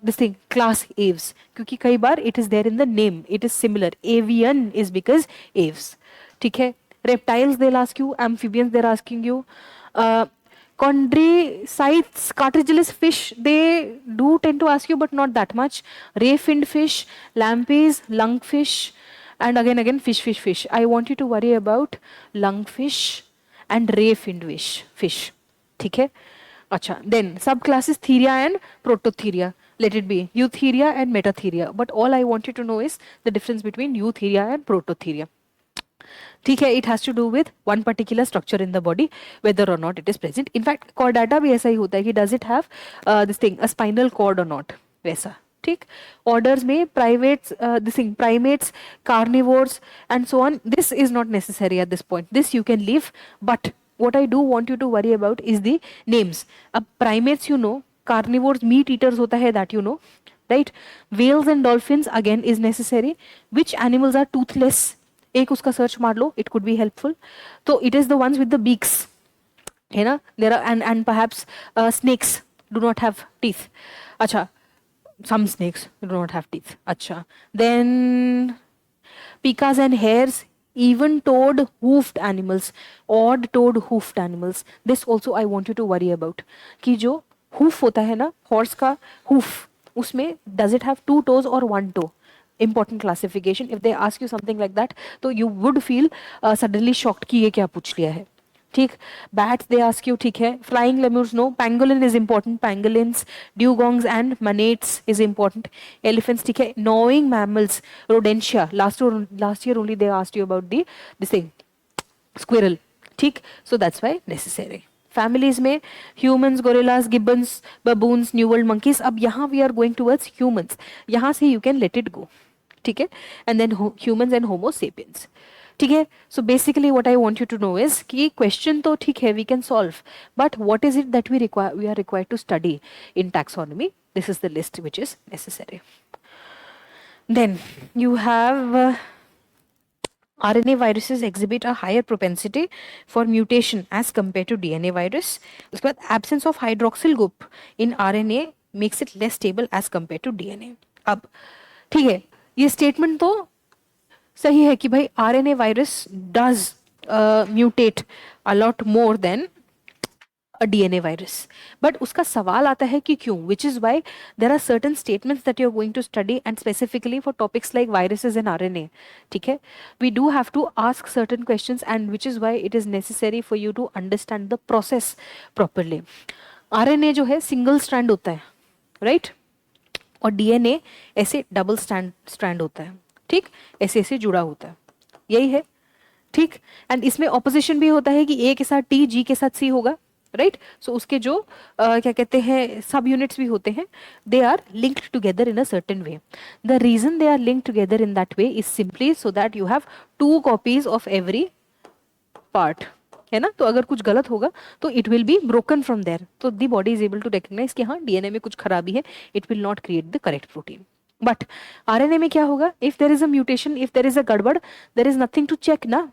this thing class aves, क्योंकि कई बार it is there in the name, it is similar. Avian is because aves. ठीक है. Reptiles they'll ask you, amphibians they're asking you. Chondricites, cartilaginous fish they do tend to ask you, but not that much. Ray finned fish, lampreys, lungfish, and again fish. I want you to worry about lungfish and ray finned fish. ठीक है. अच्छा, then subclasses Theria and Prototheria. Let it be Eutheria and Metatheria. But all I want you to know is the difference between Eutheria and Prototheria. ठीक है. It has to do with one particular structure in the body, whether or not it is present. In fact, chordata भी ऐसा ही होता है कि does it have this thing, a spinal cord or not, वैसा. ठीक. Orders में primates, carnivores and so on. This is not necessary at this point. This you can leave. But what I do want you to worry about is the names. अब primates you know, carnivores meat eaters होता है that you know, right? Whales and dolphins again is necessary. Which animals are toothless? एक उसका search मार लो. It could be helpful. So it is the ones with the beaks. है ना? There are and perhaps snakes do not have teeth. अच्छा. Some snakes do not have teeth. Acha. Then pikas and hares, even-toed hoofed animals, odd-toed hoofed animals. This also I want you to worry about. कि जो hoof होता है ना, horse का hoof, उसमें does it have 2 toes or 1 toe? Important classification. If they ask you something like that, तो you would feel suddenly shocked कि ये क्या पूछ लिया है. ठीक. Bats they ask you. ठीक है. Flying lemurs no. Pangolin is important. Pangolins, dugongs and manates is important. Elephants ठीक है. Gnawing mammals, rodentia. Last year only they asked you about this thing, squirrel. ठीक. So that's why necessary. Families में humans, gorillas, gibbons, baboons, new world monkeys. अब यहाँ we are going towards humans. यहाँ से you can let it go. ठीक है. And then humans and Homo sapiens. ठीक है. So basically what I want you to know is कि question तो ठीक है we can solve, but what is it that we are required to study in taxonomy? This is the list which is necessary. Then you have RNA viruses exhibit a higher propensity for mutation as compared to DNA virus. उसके बाद absence of hydroxyl group in RNA makes it less stable as compared to DNA. अब ठीक है, ये statement तो सही है कि भाई RNA virus does mutate a lot more than a DNA virus. But उसका सवाल आता है कि क्यों, which is why there are certain statements that you're going to study, and specifically for topics like viruses and RNA. ठीक है, we do have to ask certain questions, and which is why it is necessary for you to understand the process properly. RNA जो है single strand होता है, right? और DNA ऐसे double strand होता है, ठीक, ऐसे ऐसे जुड़ा होता है, यही है, ठीक. एंड इसमें ऑपोजिशन भी होता है कि A के साथ T, G के साथ C होगा, राइट. सो उसके जो क्या कहते हैं सब यूनिट्स भी होते हैं, they are linked together in a certain way. The reason they are linked together in that way is simply so that you have 2 copies of every part, है ना. तो अगर कुछ गलत होगा तो it will be broken from there, तो the body is able to recognise कि हाँ डीएनए में कुछ खराबी है, it will not create the correct protein. But RNA में क्या होगा, if there is a mutation, if there is a गड़बड़, there is nothing to check ना,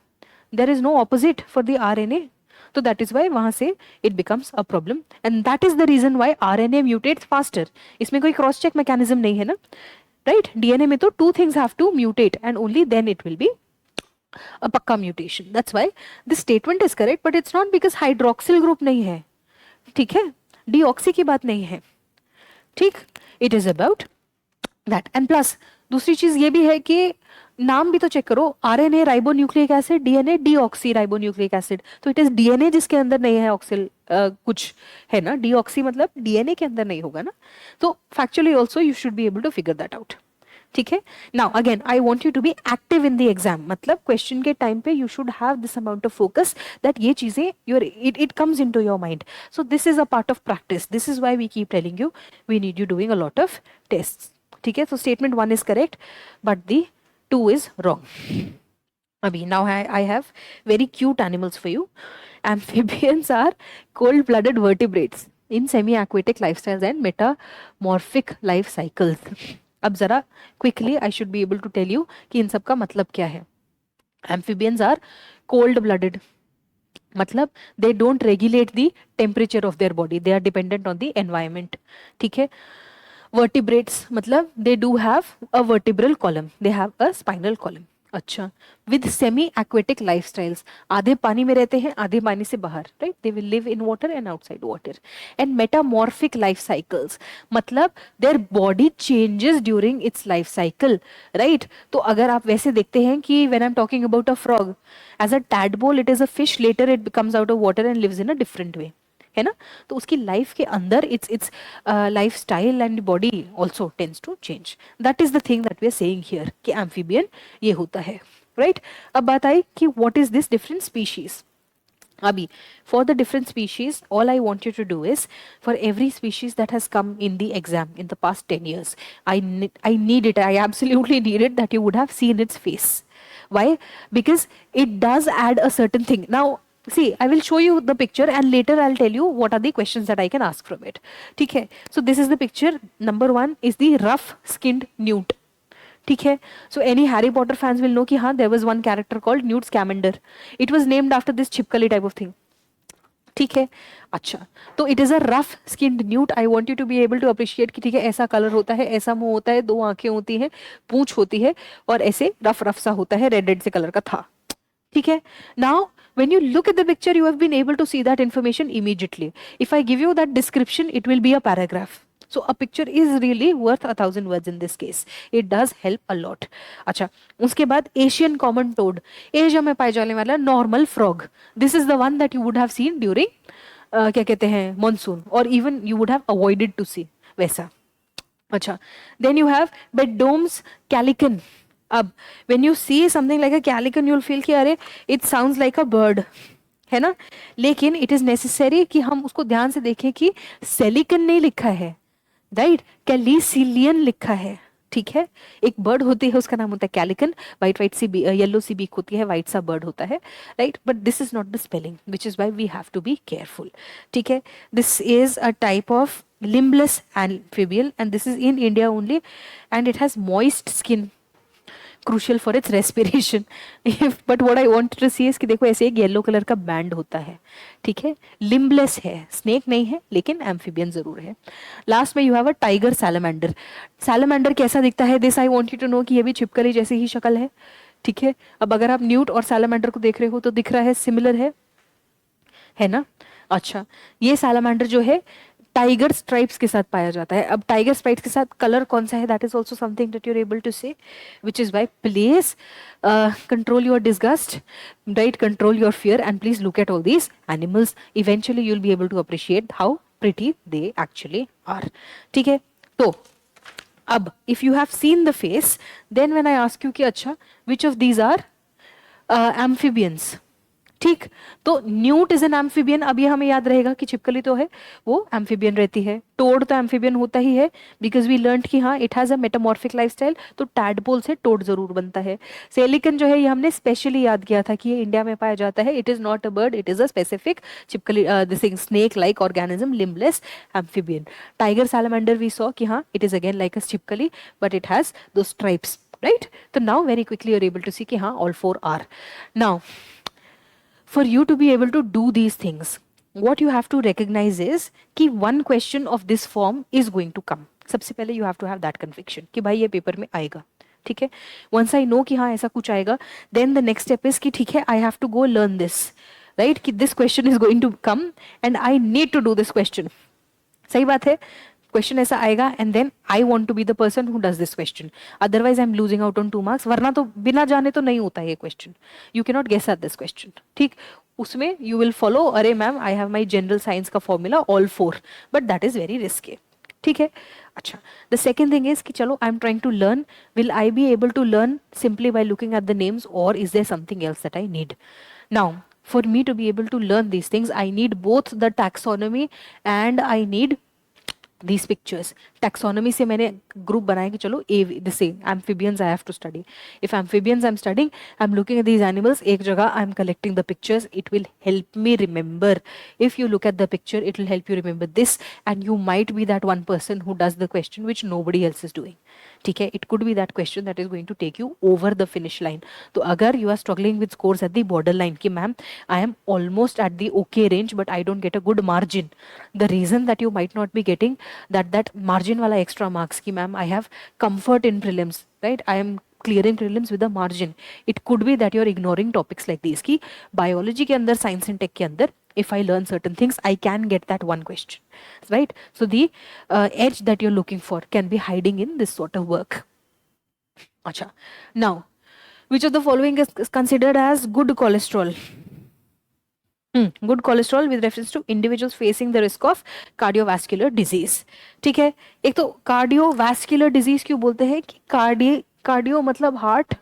there is no opposite for the RNA. तो दैट इज वाई वहां से it becomes a problem, and that is the reason why RNA mutates faster. इसमें कोई cross check mechanism नहीं है ना, right. DNA में तो 2 things have to mutate and only then it will be a पक्का mutation. That's why this statement is correct, but it's not because hydroxyl group नहीं है, ठीक है, डीऑक्सी की बात नहीं है, ठीक. It is about that. And plus दूसरी चीज ये भी है कि नाम भी तो चेक करो, RNA ribonucleic acid, DNA deoxy ribonucleic acid. तो इट इज डीएनए जिसके अंदर नहीं है ऑक्सिल कुछ है ना, डीऑक्सी मतलब डीएनए के अंदर नहीं होगा ना. तो factually also you should be able to figure that out, ठीक है. Now again I want you to be active in the exam, मतलब क्वेश्चन के टाइम पे you should have this amount of focus that ये चीजें your it comes into your mind. So this is a part of practice. This is why we keep telling you we need you doing a lot of tests, ठीक है. So statement 1 is correct but the 2 is wrong. Abhi, now I have very cute animals for you. Amphibians are cold-blooded vertebrates in semi-aquatic lifestyles and metamorphic life cycles. अब जरा quickly I should be able to tell you कि इन सब का मतलब क्या है. Amphibians are cold-blooded, मतलब they don't regulate the temperature of their body. They are dependent on the environment, ठीक है. Vertebrates मतलब they do have a vertebral column, they have a spinal column. अच्छा, with semi aquatic lifestyles, आधे पानी में रहते हैं आधे पानी से बाहर, right? They will live in water and outside water. And metamorphic life cycles मतलब their body changes during its life cycle, right? तो अगर आप वैसे देखते हैं कि when I'm talking about a frog, as a tadpole it is a fish, later it comes out of water and lives in a different way, है ना. तो उसकी लाइफ के अंदर it's life style and body also tends to change. That is the thing that we are saying here कि amphibian ये होता है, राइट. अब बात आई कि what is this different species. अभी for the different species, all I want you to do is, for every species that has come in the exam in the past 10 years, I need it, I absolutely need it that you would have seen its face. Why? Because it does add a certain thing. Now see, I will show you the picture and later I'll tell you what are the questions that I can ask from it. ठीक है. So this is the picture. Number 1 is the rough skinned newt. ठीक है. So any Harry Potter fans will know कि हाँ there was one character called Newt Scamander. It was named after this छिपकली type of thing. ठीक है. अच्छा, तो it is a rough skinned newt. I want you to be able to appreciate कि ठीक है ऐसा कलर होता है, ऐसा मुंह होता है, 2 आंखें होती हैं, पूंछ होती है और ऐसे रफ रफ सा होता है, रेड रेड से कलर का था, ठीक है. Now when you look at the picture you have been able to see that information immediately. If I give you that description it will be a paragraph. So a picture is really worth 1,000 words in this case. It does help a lot. अच्छा, उसके बाद Asian common toad, Asia में पाए जाने वाला normal frog. This is the one that you would have seen during क्या कहते हैं monsoon, or even you would have avoided to see वैसा. अच्छा, then you have Beddoes calican. अब when you see something like a calican you'll feel कि अरे it sounds like a bird, है ना. लेकिन it is necessary कि हम उसको ध्यान से देखें कि सेलिकन नहीं लिखा है, राइट, कैलिसिलियन लिखा है, ठीक है. एक बर्ड होती है उसका नाम होता है कैलिकन, वाइट वाइट सी येलो सी बीक होती है, वाइट सा बर्ड होता है, right. But this is not the spelling which is why we have to be careful, ठीक है. This is a type of limbless amphibian and this is in India only and it has moist skin. crucial for its respiration. But what I wanted to see is कि देखो ऐसे एक yellow colour का band होता है, ठीक है, limbless है, स्नेक नहीं है लेकिन एम्फीबियन जरूर है. लास्ट में you have a tiger salamander. Salamander कैसा दिखता है, this I want you to know कि ये भी छिपकली जैसी ही शक्ल है, ठीक है. अब अगर आप न्यूट और सैलमेंडर को देख रहे हो तो दिख रहा है सिमिलर है ना. अच्छा, ये सैलमेंडर जो है टाइगर स्ट्राइप्स के साथ पाया जाता है. अब टाइगर स्ट्राइप्स के साथ कलर कौन सा है, that is also something that you are able to say, which is by please control your disgust, right, control your fear and please look at all these animals. Eventually you will be able to appreciate how pretty they actually are. ठीक है, तो अब if you have seen the face, then when I ask you कि अच्छा which of these are amphibians, ठीक, तो Newt is an amphibian. अब ये हमें याद रहेगा कि छिपकली तो है वो एम्फीबियन रहती है, टोड तो एम्फीबियन होता ही है बिकॉज वी लर्न कि हाँ it has a metamorphic lifestyle, तो टैडपोल से टोड जरूर बनता है. सेलिकन जो है ये हमने स्पेशली याद किया था कि ये इंडिया में पाया जाता है. It is not a bird, it is a specific छिपकली, this snake like organism, limbless amphibian. Tiger salamander we saw कि हाँ it is again like a छिपकली बट इट हैज दो स्ट्राइप्स, राइट. तो now very quickly you are able to see कि हाँ all four are. Now for you to be able to do these things, what you have to recognize is कि one question of this form is going to come. सबसे पहले you have to have that conviction कि भाई ये paper में आएगा, ठीक है. once I know कि हाँ ऐसा कुछ आएगा, then the next step is कि ठीक है I have to go learn this, right, कि this question is going to come and I need to do this question. सही बात है, क्वेश्चन ऐसा आएगा and then I want to be the person who does this question, otherwise I am losing out on 2 marks. वरना तो बिना जाने तो नहीं होता है ये question, you can not guess at this question, ठीक. उसमें यू विल फॉलो, अरे ma'am I have my general science का formula all 4, but that is very risky, ठीक है. अच्छा, द सेकेंड थिंग इज कि चलो I am trying to learn, will I be able to learn simply by looking at the names और is there something else that I need. Now for me to be able to learn these things, I need both the taxonomy and I need these pictures. Taxonomy से मैंने group बनाया कि चलो this amphibians I have to study. If amphibians I'm studying, I'm looking at these animals, एक जगह I'm collecting the pictures. It will help me remember. If you look at the picture, it will help you remember this, and you might be that one person who does the question which nobody else is doing. ठीक है, it could be that question that is going to take you over the finish line. तो अगर you are struggling with scores at the borderline कि ma'am I am almost at the okay range but I don't get a good margin, the reason that you might not be getting that margin वाला extra marks कि ma'am I have comfort in prelims, right, I am clearing prelims with a margin, it could be that you are ignoring topics like these कि biology के अंदर, science and tech के अंदर if I learn certain things I can get that one question, right. So the edge that you're looking for can be hiding in this sort of work. Acha, now which of the following is considered as good cholesterol? Good cholesterol with reference to individuals facing the risk of cardiovascular disease. ठीक है, एक तो cardiovascular disease क्यों बोलते हैं कि cardio मतलब heart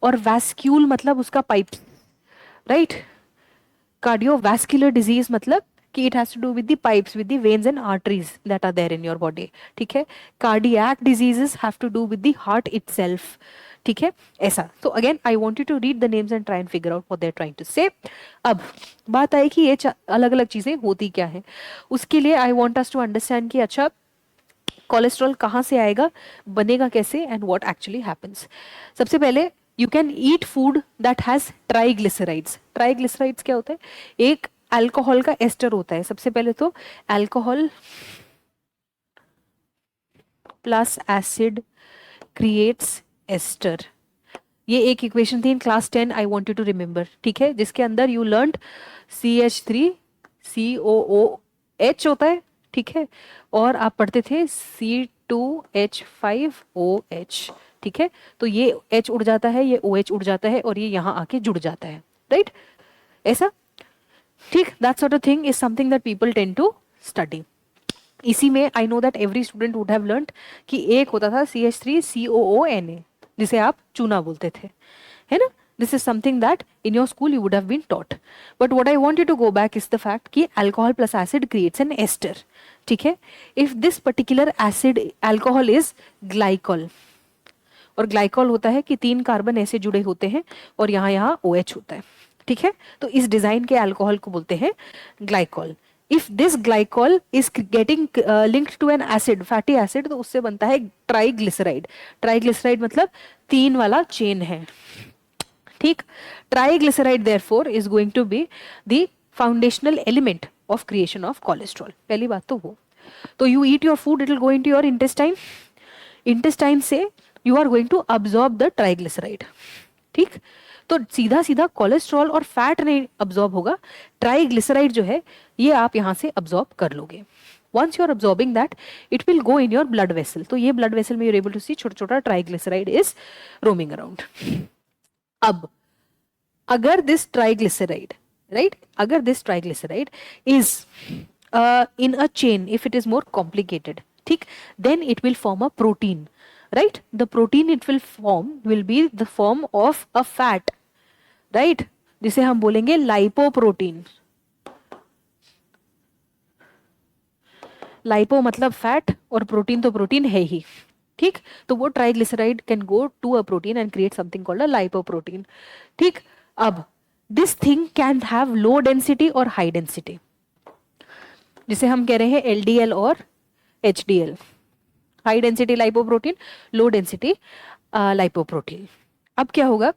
और वैस्क्यूल मतलब उसका पाइप, राइट. कार्डियोवैस्कुलर डिजीज मतलब कि it has to do with the pipes, with the veins and arteries that are there in your body. ठीक है, cardiac diseases have to do with the heart itself. ठीक है, ऐसा. तो again I want you to read the names and try and figure out what they are trying to say. अब बात आई कि ये अलग अलग चीजें होती क्या है. उसके लिए I want us to understand कि अच्छा कोलेस्ट्रॉल कहाँ से आएगा, बनेगा कैसे, एंड व्हाट एक्चुअली हैपेंस. सबसे पहले you can eat food that has triglycerides. Triglycerides क्या होता है, एक अल्कोहल का एस्टर होता है. सबसे पहले तो alcohol plus acid creates ester. ये एक इक्वेशन थी in class 10, I want you to remember. ठीक है, जिसके अंदर यू लर्नड CH3COOH होता है. ठीक है, और आप पढ़ते थे C2H5OH. ठीक है, तो ये H उड़ जाता है, ये OH उड़ जाता है और ये यहाँ आके जुड़ जाता है, राइट. ऐसा, ठीक. That sort of thing is something that people tend to study. इसी में I know that every student would have learned कि एक होता था CH3COONA जिसे आप चूना बोलते थे, है ना. This is something that in your school you would have been taught. But what I want you to go back is the fact कि alcohol plus acid creates an ester. ठीक है, if this particular acid alcohol is glycol, और glycol होता है कि 3 carbon ऐसे जुड़े होते हैं और यहाँ OH होता है. ठीक है, तो इस डिजाइन के अल्कोहल को बोलते हैं glycol. If this glycol is getting linked to an acid, fatty acid, तो उससे बनता है ट्राइग्लिसराइड। ट्राइग्लिसराइड मतलब 3 वाला चेन है, ठीक। Triglyceride therefore is going to be the foundational element of creation of cholesterol. पहली बात तो वो। तो you eat your food, it will go into your intestine, intestine से you are going to absorb the triglyceride, ठीक। तो सीधा सीधा कोलेस्ट्रॉल और फैट नहीं अब्सॉर्ब होगा, ट्राइग्लिसराइड जो है ये आप यहां से अब्सॉर्ब कर लोगे। Once you are absorbing that, it will go in your blood vessel. तो ये ब्लड वेसल में you are able to see छोटा छोटा ट्राइग्लिसराइड इज रोमिंग अराउंड। अब अगर दिस ट्राइग्लिसराइड, राइट, अगर this triglyceride is in a chain, if it is more complicated, ठीक, then it will form a protein, right? The protein it will form will be the form of a fat, right? जिसे हम बोलेंगे lipoprotein. Lipo मतलब fat और protein तो protein है ही, ठीक। तो वो triglyceride can go to a protein and create something called a lipoprotein, ठीक। अब this thing can have low density और हाई डेंसिटी, जिसे हम कह रहे हैं एलडीएल और HDL, high density lipoprotein, low density lipoprotein. अब क्या होगा,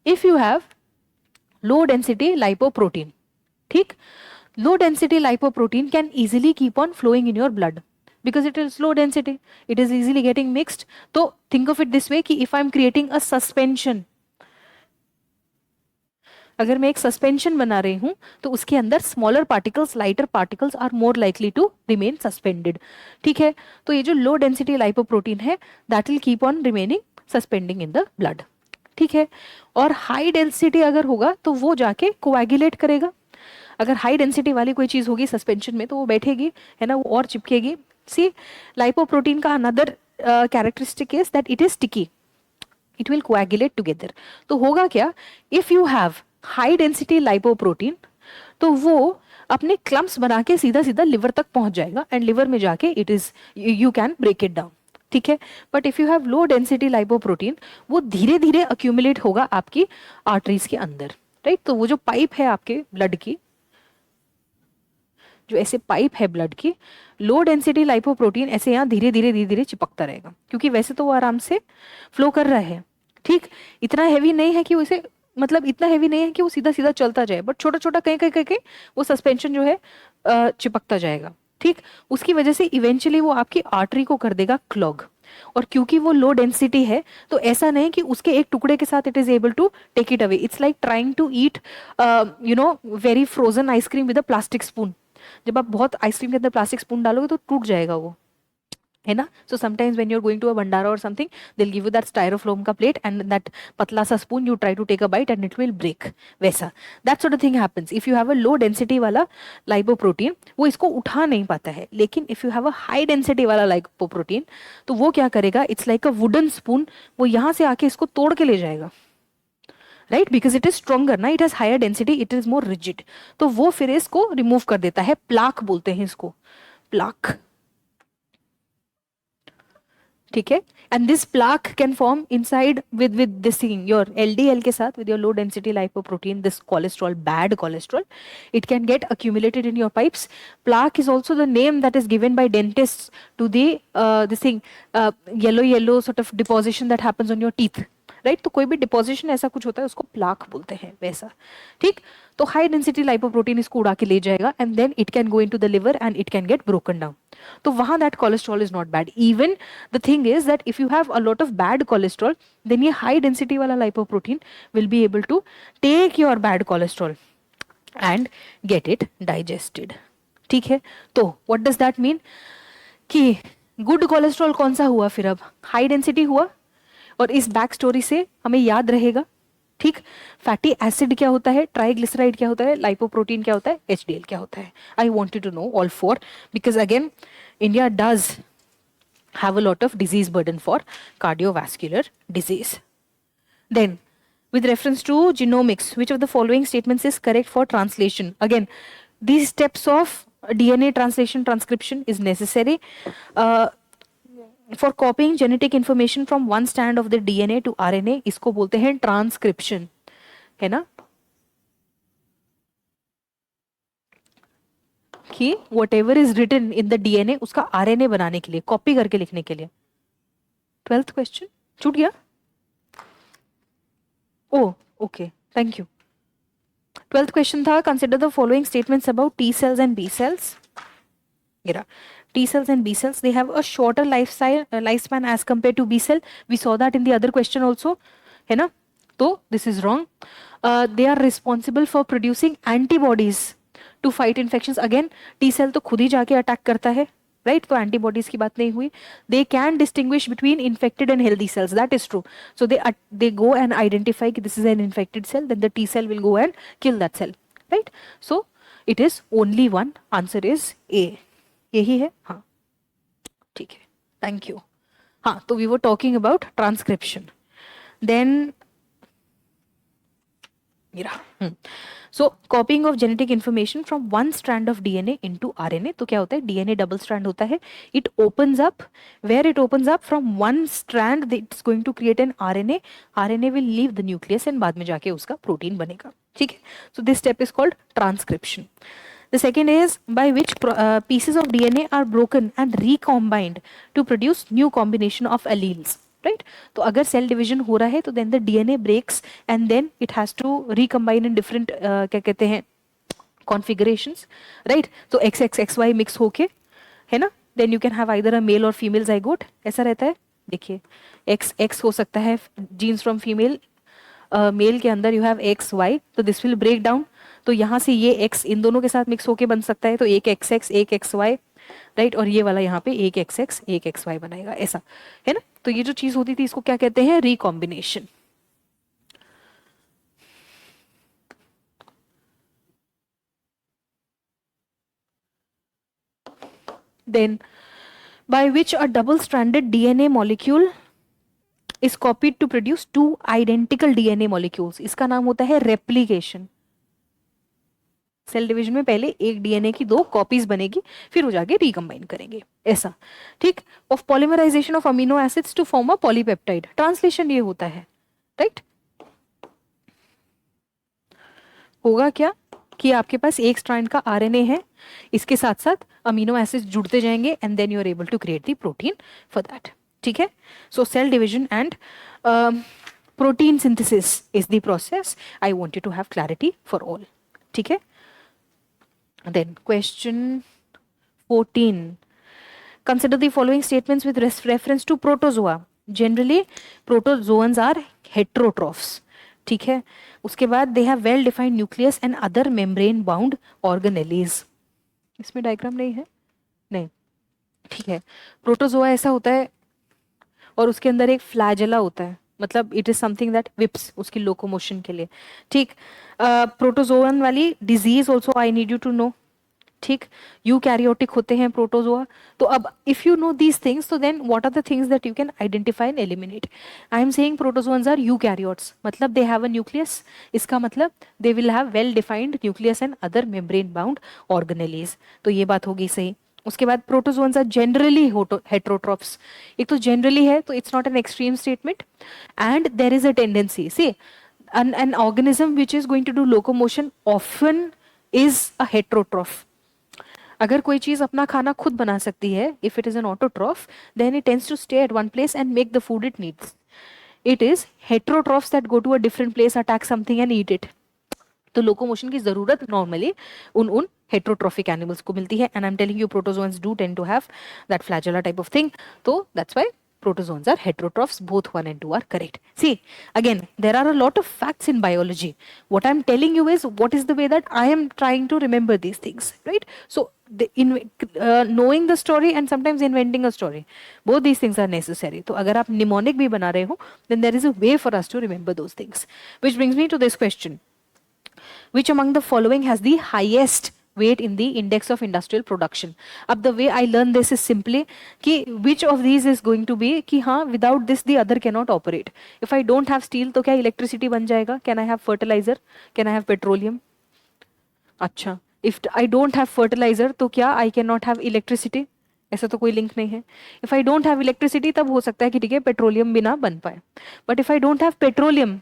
if you have low density lipoprotein, ठीक, low density lipoprotein can easily keep on flowing in your blood because it is low density, it is easily getting mixed. तो think of it this way कि if I am creating a suspension, अगर मैं एक suspension बना रही हूं तो उसके अंदर smaller particles, lighter particles are more likely to remain suspended, ठीक है। तो ये जो लो डेंसिटी लाइपोप्रोटीन है that will keep on remaining suspending in the blood, ठीक है। और हाई डेंसिटी अगर होगा तो वो जाके कोएगुलेट करेगा। अगर हाई डेंसिटी वाली कोई चीज होगी सस्पेंशन में तो वो बैठेगी, है ना, वो और चिपकेगी। सी लाइपोप्रोटीन का another characteristic is that it is sticky, it will coagulate together. तो होगा क्या, if you have high density lipoprotein तो वो अपने क्लम्प्स बना के सीधा सीधा लिवर तक पहुंच जाएगा एंड लिवर में जाके it is you can break it down, ठीक है। But if you have low density lipoprotein वो धीरे धीरे अक्यूमुलेट होगा आपकी आर्टरीज के अंदर, राइट। तो वो जो पाइप है आपके ब्लड की, जो ऐसे पाइप है ब्लड की, लो डेंसिटी लाइपोप्रोटीन ऐसे यहाँ धीरे धीरे धीरे धीरे चिपकता रहेगा, क्योंकि वैसे तो वो आराम से फ्लो कर रहा है, ठीक। इतना हैवी नहीं है कि उसे, मतलब इतना हैवी नहीं है कि वो सीधा सीधा चलता जाए, बट छोटा छोटा कहीं कहीं कहीं वो सस्पेंशन जो है चिपकता जाएगा, ठीक। उसकी वजह से इवेंचुअली वो आपकी आर्टरी को कर देगा क्लॉग। और क्योंकि वो लो डेंसिटी है तो ऐसा नहीं कि उसके एक टुकड़े के साथ it is able to take it away. It's like trying to eat you know very frozen ice cream with a plastic spoon. जब आप बहुत आइसक्रीम के अंदर प्लास्टिक स्पून डालोगे तो टूट जाएगा वो, है ना। So sometimes when you are going to a भंडारा और something they will give you that styrofoam का प्लेट एंड दैट पतला सा spoon, you try to take a bite and it will break, वैसा that sort of thing happens if you have a low density वाला lipoprotein. वो इसको उठा नहीं पाता है, लेकिन if you have a high density वाला लाइपोप्रोटीन तो वो क्या करेगा, it's like a wooden spoon, वो यहाँ से आके इसको तोड़ के ले जाएगा, right, because it is stronger ना, it has higher density, it is more rigid. तो वो फिर इसको रिमूव कर देता है, प्लाक बोलते हैं इसको, प्लाक, ठीक है। And this plaque can form inside with this thing your LDL के साथ, with your low density lipoprotein, this cholesterol, bad cholesterol, it can gate accumulated in your pipes. Plaque is also the name that is given by dentists to the this thing yellow sort of deposition that happens on your teeth, right. तो कोई भी deposition ऐसा कुछ होता है उसको plaque बोलते हैं, वैसा, ठीक। तो हाई डेंसिटी लाइपोप्रोटीन इसको उड़ा के ले जाएगा and then it can go into the liver and it can get broken down. तो वहां that cholesterol is not bad. Even the thing is that if you have a lot of bad cholesterol then ये high density वाला lipoprotein will be able to take your bad cholesterol and get it digested, ठीक है। तो what does that mean कि good cholesterol कौन सा हुआ फिर, अब हाई डेंसिटी हुआ। और इस बैक स्टोरी से हमें याद रहेगा, ठीक, फैटी एसिड क्या होता है, ट्राइग्लिसराइड क्या होता है, लाइपोप्रोटीन क्या होता है, एचडीएल क्या होता है। I want you to know all four because again India does have a lot of disease burden for cardiovascular disease. Then with reference to genomics, which of the following statements is correct for translation? Again, these steps of DNA translation transcription is necessary for copying genetic information from one strand of the DNA to RNA. इसको बोलते हैं transcription, है ना। कि whatever is written in the DNA उसका RNA बनाने के लिए, कॉपी करके लिखने के लिए. 12th क्वेश्चन छूट गया? Oh okay, thank you. 12th question था, consider the following statements about T cells and B cells. T cells and B cells, they have a shorter lifespan as compared to B cell. We saw that in the other question also, है ना? तो this is wrong. They are responsible for producing antibodies to fight infections. Again, T cell तो खुद ही जाके attack करता है, right? तो antibodies की बात नहीं हुई. They can distinguish between infected and healthy cells. That is true. So they go and identify कि this is an infected cell, then the T cell will go and kill that cell, right? So it is only one. Answer is A. यही है. हाँ ठीक है, thank you. हाँ, तो we were talking about transcription. Then so copying of genetic information from one strand of DNA into RNA. तो क्या होता है, डीएनए डबल स्ट्रैंड होता है. It opens up, where it opens up from one strand it's going to create an RNA. RNA will leave the nucleus and बाद में जाके उसका प्रोटीन बनेगा. ठीक है, so this step is called transcription. The second is by which pieces of DNA are broken and recombined to produce new combination of alleles, right? तो अगर cell division हो रहा है तो then the DNA breaks and then it has to recombine in different क्या कहते हैं configurations, right? तो XXXY mix होके, है ना, then you can have either a male or female zygote. ऐसा रहता है. देखिए, XX हो सकता है genes from female, मेल के अंदर यू हैव XY, तो दिस विल ब्रेक डाउन. तो यहाँ से ये X इन दोनों के साथ मिक्स होके बन सकता है, तो एक XX एक XY, राइट, और ये वाला यहाँ पे एक XX एक XY बनाएगा, ऐसा है ना. तो ये जो चीज होती थी इसको क्या कहते हैं, recombination. Then by which a double-stranded DNA molecule is copied to produce two identical DNA molecules. इसका नाम होता है रेप्लिकेशन. सेल डिवीजन में पहले एक डीएनए की दो कॉपीज बनेगी, फिर वो जाके रिकम्बाइन करेंगे, ऐसा. ठीक. Of polymerization of amino acids to form a polypeptide. Translation ये होता है, राइट. होगा क्या कि आपके पास एक स्ट्रैंड का आरएनए है, इसके साथ साथ अमीनो एसिड्स जुड़ते जाएंगे and then you are able to create the protein for that. ठीक है. So cell division and protein synthesis is the process. I want you to have clarity for all. ठीक है. Then question 14. Consider the following statements with reference to protozoa. Generally, protozoans are heterotrophs. ठीक है. उसके बाद they have well defined nucleus and other membrane bound organelles. इसमें diagram नहीं है, नहीं. ठीक है. प्रोटोजोआ ऐसा होता है और उसके अंदर एक फ्लैजेला होता है, मतलब it is something that whips उसकी लोकोमोशन के लिए. ठीक. प्रोटोजोअन वाली disease also I need you to know. ठीक. यूकैरियोटिक होते हैं प्रोटोजोआ. तो अब if you know these things, तो then what are the things that you can identify and eliminate. I am saying protozoans are eukaryotes, मतलब they have a nucleus. इसका मतलब they will have well defined nucleus and other membrane bound organelles. तो ये बात होगी सही. उसके बाद प्रोटोजोन्स आर जनरली हेट्रोट्रॉफ्स. एक तो जनरली है, तो it's not an extreme statement. And there is a tendency, see an organism which is going to do locomotion often is a heterotroph. अगर कोई चीज अपना खाना खुद बना सकती है, if it is an autotroph, then it tends to stay at one place and make the food it needs. It is heterotrophs that go to a different place, attack something and eat it. तो locomotion की जरूरत normally उन heterotrophic animals को मिलती है. And I am telling you protozoans do tend to have that flagella type of thing. तो that's why protozoans are heterotrophs. Both 1 and 2 are correct. See, again, there are a lot of facts in biology. What I'm telling you is what is the way that I am trying to remember these things, right? So knowing the story and sometimes inventing a story, both these things are necessary. तो अगर आप mnemonic भी बना रहे हो, then there is a way for us to remember those things. Which brings me to this question. Which among the following has the highest weight in the index of industrial production? अब the way I learn this is simply कि which of these is going to be कि हाँ without this the other cannot operate. If I don't have steel तो क्या electricity बन जाएगा? Can I have fertilizer? Can I have petroleum? अच्छा, if I don't have fertilizer तो क्या I cannot have electricity? ऐसा तो कोई लिंक नहीं है. If I don't have electricity तब हो सकता है कि ठीक है पेट्रोलियम भी ना बन पाए. But if I don't have petroleum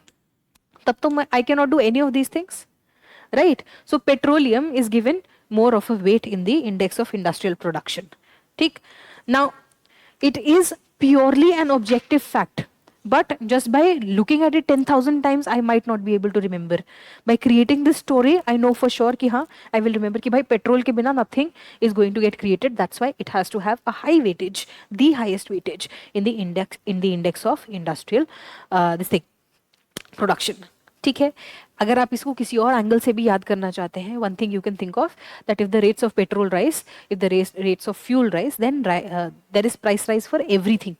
तब तो I cannot do any of these things. Right? So petroleum is given more of a weight in the index of industrial production. ठीक? Now, it is purely an objective fact. But just by looking at it 10,000 times, I might not be able to remember. By creating this story, I know for sure कि हाँ, I will remember कि भाई petrol के बिना nothing is going to get created. That's why it has to have a high weightage, the highest weightage in the index of industrial this thing production. ठीक है. अगर आप इसको किसी और एंगल से भी याद करना चाहते हैं, one thing you can think of that if the rates of petrol rise, if the rates of fuel rise, then there is price rise for everything.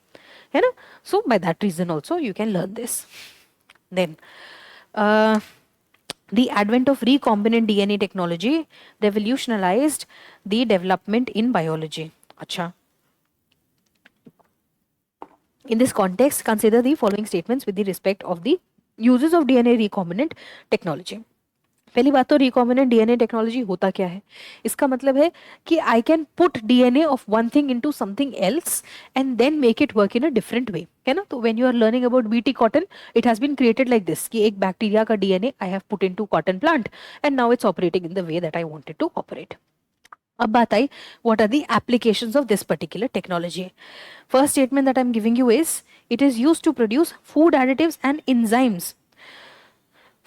है ना? So by that reason also you can learn this. Then the advent of recombinant DNA technology revolutionized the development in biology. अच्छा. In this context, consider the following statements with the respect of the uses of DNA recombinant technology. पहली बात तो recombinant DNA technology होता क्या है? इसका मतलब है कि I can put DNA of one thing into something else and then make it work in a different way, है ना? तो when you are learning about BT cotton, it has been created like this कि एक bacteria का DNA I have put into cotton plant and now it's operating in the way that I wanted to operate. अब बात आई what are the applications of this particular technology. First statement that I am giving you is it is used to produce food additives and enzymes.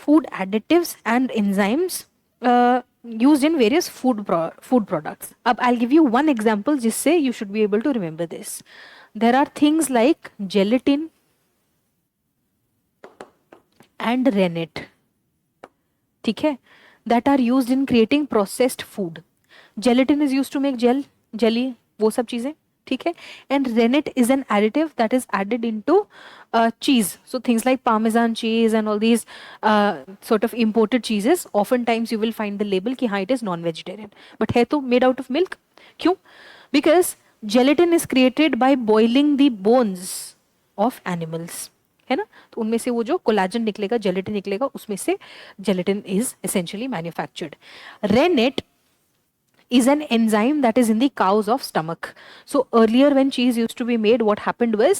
Food additives and enzymes used in various food products. Ab I'll give you one example jisse you should be able to remember this. There are things like gelatin and rennet, ठीक है, that are used in creating processed food. Gelatin is used to make jelly, वो सब चीजें, ठीक है, and rennet is an additive that is added into cheese. So things like parmesan cheese and all these sort of imported cheeses, oftentimes you will find the label कि हाँ it is non-vegetarian, but है तो made out of milk. क्यों? Because gelatin is created by boiling the bones of animals, है ना? तो उनमें से वो जो कोलाजन निकलेगा, जेलेटिन निकलेगा, उसमें से gelatin is essentially manufactured. Rennet is an enzyme that is in the cows of stomach. So earlier when cheese used to be made, what happened was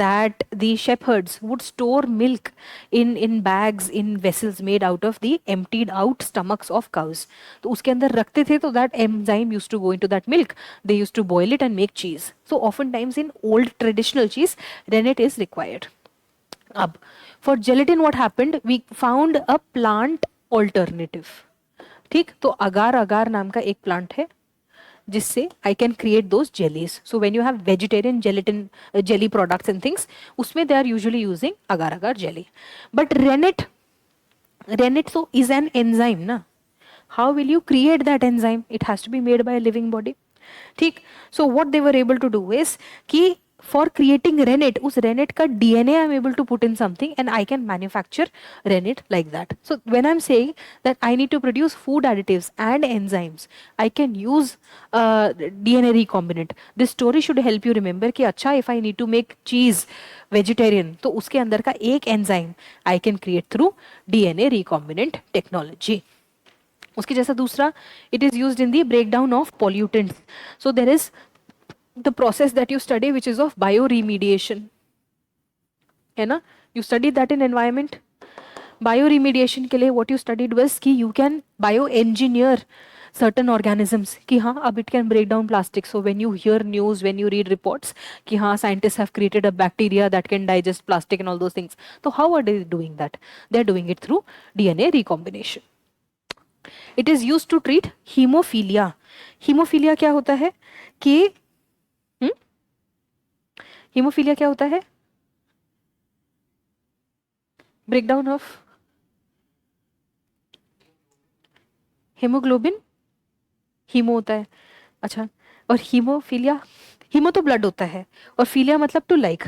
that the shepherds would store milk in bags, in vessels made out of the emptied out stomachs of cows. तो उसके अंदर रखते थे, तो that enzyme used to go into that milk. They used to boil it and make cheese. So oftentimes in old traditional cheese, rennet is required. अब for gelatin what happened? We found a plant alternative. ठीक, तो अगार अगार नाम का एक plant है जिससे I can create those jellies. So when you have vegetarian gelatin jelly products and things, उसमें they are usually using agar agar jelly. But rennet so is an enzyme ना. How will you create that enzyme? It has to be made by a living body. ठीक. So what they were able to do is कि for creating rennet, उस rennet का DNA I am able to put in something and I can manufacture rennet like that. So when I am saying that I need to produce food additives and enzymes, I can use DNA recombinant. This story should help you remember कि अच्छा if I need to make cheese vegetarian, तो उसके अंदर का एक enzyme I can create through DNA recombinant technology. उसके जैसा दूसरा, it is used in the breakdown of pollutants. So there is the process that you study which is of bioremediation, है ना? You studied that in environment. Bioremediation के लिए what you studied was कि you can bioengineer certain organisms कि हाँ अब it can break down plastic. So when you hear news, when you read reports कि हाँ scientists have created a bacteria that can digest plastic and all those things. So how are they doing that? They are doing it through DNA recombination. It is used to treat hemophilia. Hemophilia क्या होता है कि haemophilia क्या होता है? Breakdown of haemoglobin. Haemo होता है, अच्छा, और हीमोफीलिया, हीमो तो ब्लड होता है और फीलिया मतलब टू लाइक.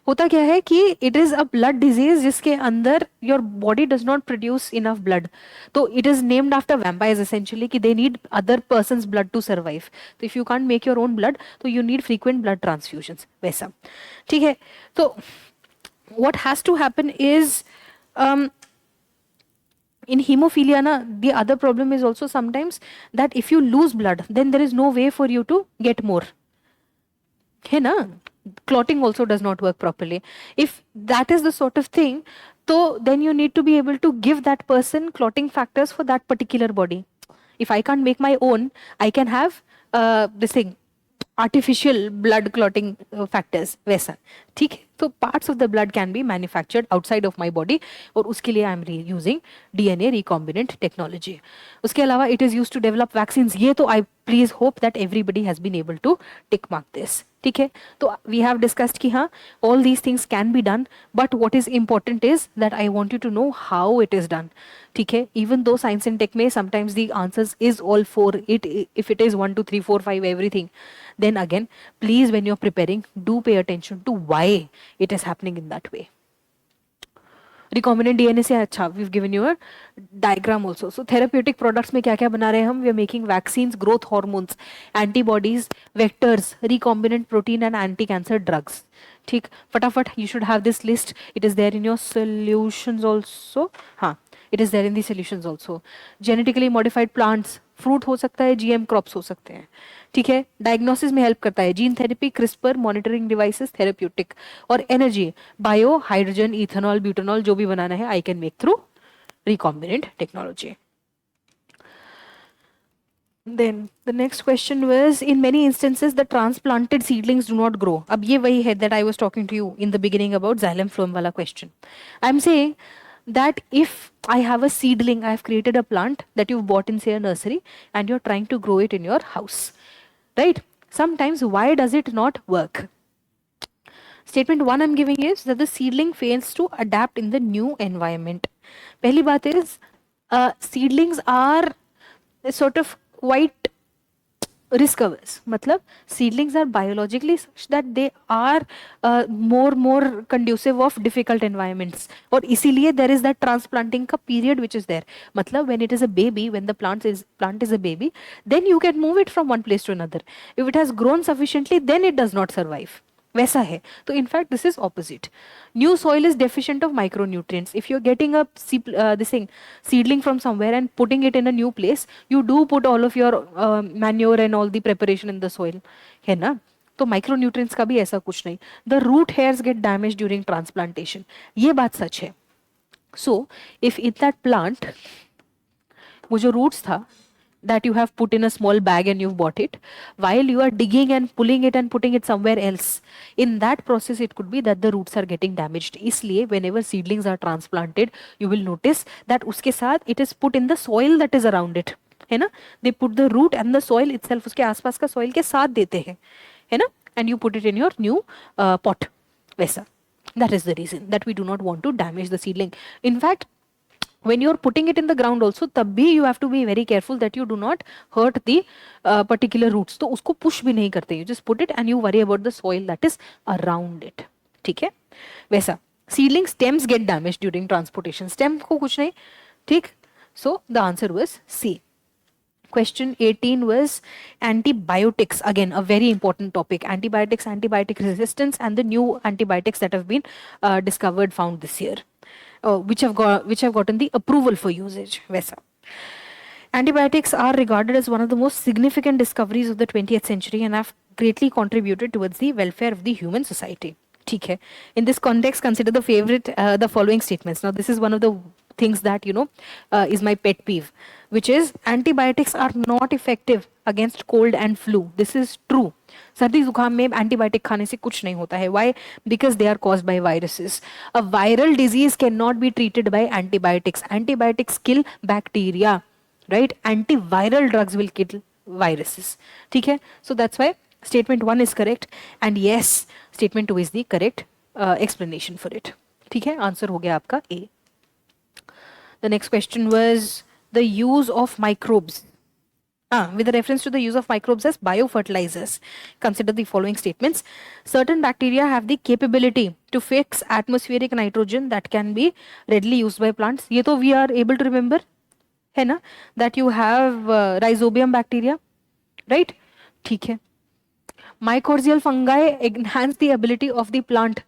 होता क्या है कि it is a blood disease जिसके अंदर your body does not produce enough blood. तो it is named after vampires essentially कि they need other person's blood to survive. तो if you can't make your own blood, तो you need frequent blood transfusions, वैसा. ठीक है, तो what has to happen is in hemophilia na, the other problem is also sometimes that if you lose blood, then there is no way for you to get more, है ना? Clotting also does not work properly. If that is the sort of thing, so then you need to be able to give that person clotting factors for that particular body, If I can't make my own, I can have this thing, artificial blood clotting factors, वैसा, ठीक है. तो parts of the blood can be manufactured outside of my body, और उसके लिए I am using DNA recombinant technology. उसके अलावा it is used to develop vaccines. ये तो I please hope that everybody has been able to tick mark this. ठीक है. तो we have discussed कि हाँ, all these things can be done, but what is important is that I want you to know how it is done. ठीक है. Even though science and tech में sometimes the answers is all for it, if it is 1 2 3 4 5 everything, then again, please when you're preparing, do pay attention to why it is happening in that way. Recombinant DNA से अच्छा, we've given you a diagram also. So therapeutic products में क्या क्या बना रहे हैं हम? We are making vaccines, growth hormones, antibodies, vectors, recombinant protein and anti-cancer drugs. ठीक, फटाफट you should have this list. It is there in your solutions also. हाँ, it is there in the solutions also. Genetically modified plants, fruit हो सकता है, GM crops हो सकते हैं. ठीक है. डायग्नोसिस में हेल्प करता है gene therapy, CRISPR, monitoring devices, therapeutic. और energy, bio, hydrogen, ethanol, butanol, जो भी बनाना है I can make through recombinant technology. Then the next question was, in many instances the transplanted seedlings do not grow. अब ये वही है that I was talking to you in the beginning about xylem phloem वाला question. I'm saying that if I have a seedling, I have created a plant that you've bought in say a nursery and you're trying to grow it in your house, right? Sometimes why does it not work? Statement 1 I'm giving is that the seedling fails to adapt in the new environment. पहली बात is seedlings are sort of quite risk averse. मतलब seedlings are biologically such that they are more conducive of difficult environments, और इसीलिए there is that transplanting का period which is there. मतलब when it is a baby, when the plant is a baby, then you can move it from one place to another. If it has grown sufficiently, then it does not survive. वैसा है. तो in fact this is opposite. New soil is deficient of micronutrients. If you're getting a this thing, seedling from somewhere and putting it in a new place, you do put all of your manure and all the preparation in the soil, है ना? तो micronutrients का भी ऐसा कुछ नहीं. The root hairs get damaged during transplantation. ये बात सच है. So if in that plant वो जो roots था that you have put in a small bag and you've bought it, while you are digging and pulling it and putting it somewhere else, in that process it could be that the roots are getting damaged. इसलिए whenever seedlings are transplanted, you will notice that उसके साथ it is put in the soil that is around it, है ना? They put the root and the soil itself, उसके आसपास का soil के साथ देते हैं, है ना? And you put it in your new pot, वैसा. That is the reason that we do not want to damage the seedling. In fact, when you're putting it in the ground also, तब भी you have to be very careful that you do not hurt the particular roots. तो उसको push भी नहीं करते. You just put it and you worry about the soil that is around it. ठीक है? वैसा. Seedling stems get damaged during transportation. Stem को कुछ नहीं. ठीक? So the answer was C. Question 18 was antibiotics. Again, a very important topic. Antibiotics, antibiotic resistance, and the new antibiotics that have been discovered, found this year. Which have gotten the approval for usage. वैसा. Antibiotics are regarded as one of the most significant discoveries of the 20th century and have greatly contributed towards the welfare of the human society. ठीक है. In this context, consider the following statements. Now, this is one of the things that is my pet peeve, which is antibiotics are not effective against cold and flu. This is true. सर्दी जुकाम में antibiotic खाने से कुछ नहीं होता है. Why? Because they are caused by viruses. A viral disease cannot be treated by antibiotics. Antibiotics kill bacteria, right? Antiviral drugs will kill viruses. ठीक है? So that's why statement 1 is correct, and yes, statement 2 is the correct explanation for it. ठीक है? Answer हो गया आपका A. The next question was the use of microbes. With reference to the use of microbes as biofertilizers, consider the following statements. Certain bacteria have the capability to fix atmospheric nitrogen that can be readily used by plants. ये तो we are able to remember, है ना? That you have rhizobium bacteria, right? ठीक है. Mycorrhizal fungi enhance the ability of the plant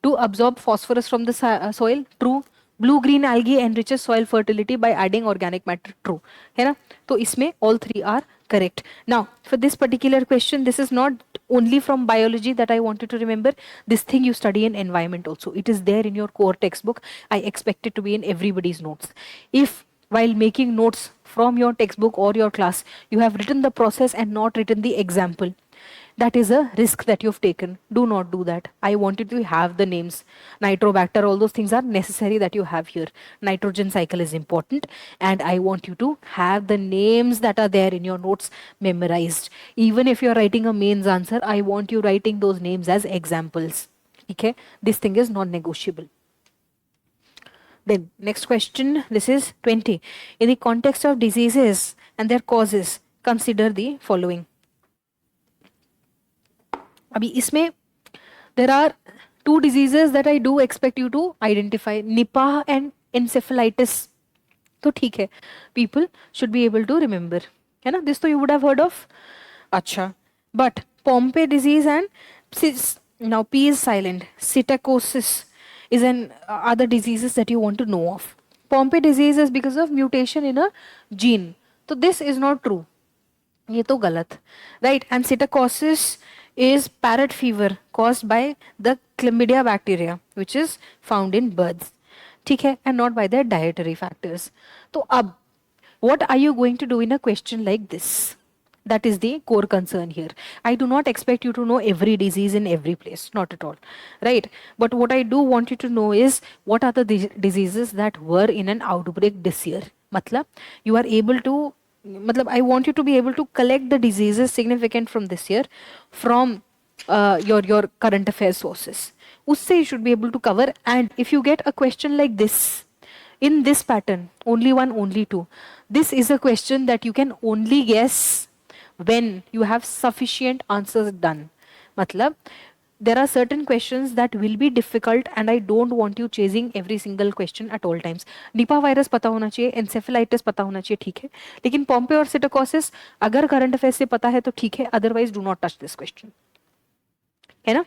to absorb phosphorus from the soil. True. Blue-green algae enriches soil fertility by adding organic matter. True. है ना? तो इसमें all three are correct. Now, for this particular question, this is not only from biology that I want you to remember. This thing you study in environment also. It is there in your core textbook. I expect it to be in everybody's notes. If while making notes from your textbook or your class, you have written the process and not written the example. That is a risk that you've taken. Do not do that. I want you to have the names. Nitrobacter, all those things are necessary that you have here. Nitrogen cycle is important, and I want you to have the names that are there in your notes memorized. Even if you're writing a mains answer, I want you writing those names as examples. Okay? This thing is non-negotiable. Then, next question, this is 20. In the context of diseases and their causes, consider the following. अभी इसमें there are two diseases that I do expect you to identify, Nipah and encephalitis. तो ठीक है, people should be able to remember, है ना? This तो you would have heard of. अच्छा, but Pompe disease and now P is silent. Psittacosis is an other diseases that you want to know of. Pompe disease is because of mutation in a gene. So this is not true. ये तो गलत, right? And psittacosis is parrot fever caused by the chlamydia bacteria, which is found in birds. ठीक है, and not by their dietary factors. तो अब, what are you going to do in a question like this? That is the core concern here. I do not expect you to know every disease in every place, not at all, right? But what I do want you to know is what are the diseases that were in an outbreak this year. मतलब you are able to, मतलब I want you to be able to collect the diseases significant from this year from your current affairs sources. Usse you should be able to cover. And if you get a question like this, in this pattern, only one, only two, this is a question that you can only guess when you have sufficient answers done. Matlab, there are certain questions that will be difficult and I don't want you chasing every single question at all times. Nipah virus पता होना चाहिए, encephalitis पता होना चाहिए, ठीक है. लेकिन Pompe और psittacosis अगर current affairs से पता है तो ठीक है, otherwise do not touch this question. है ना?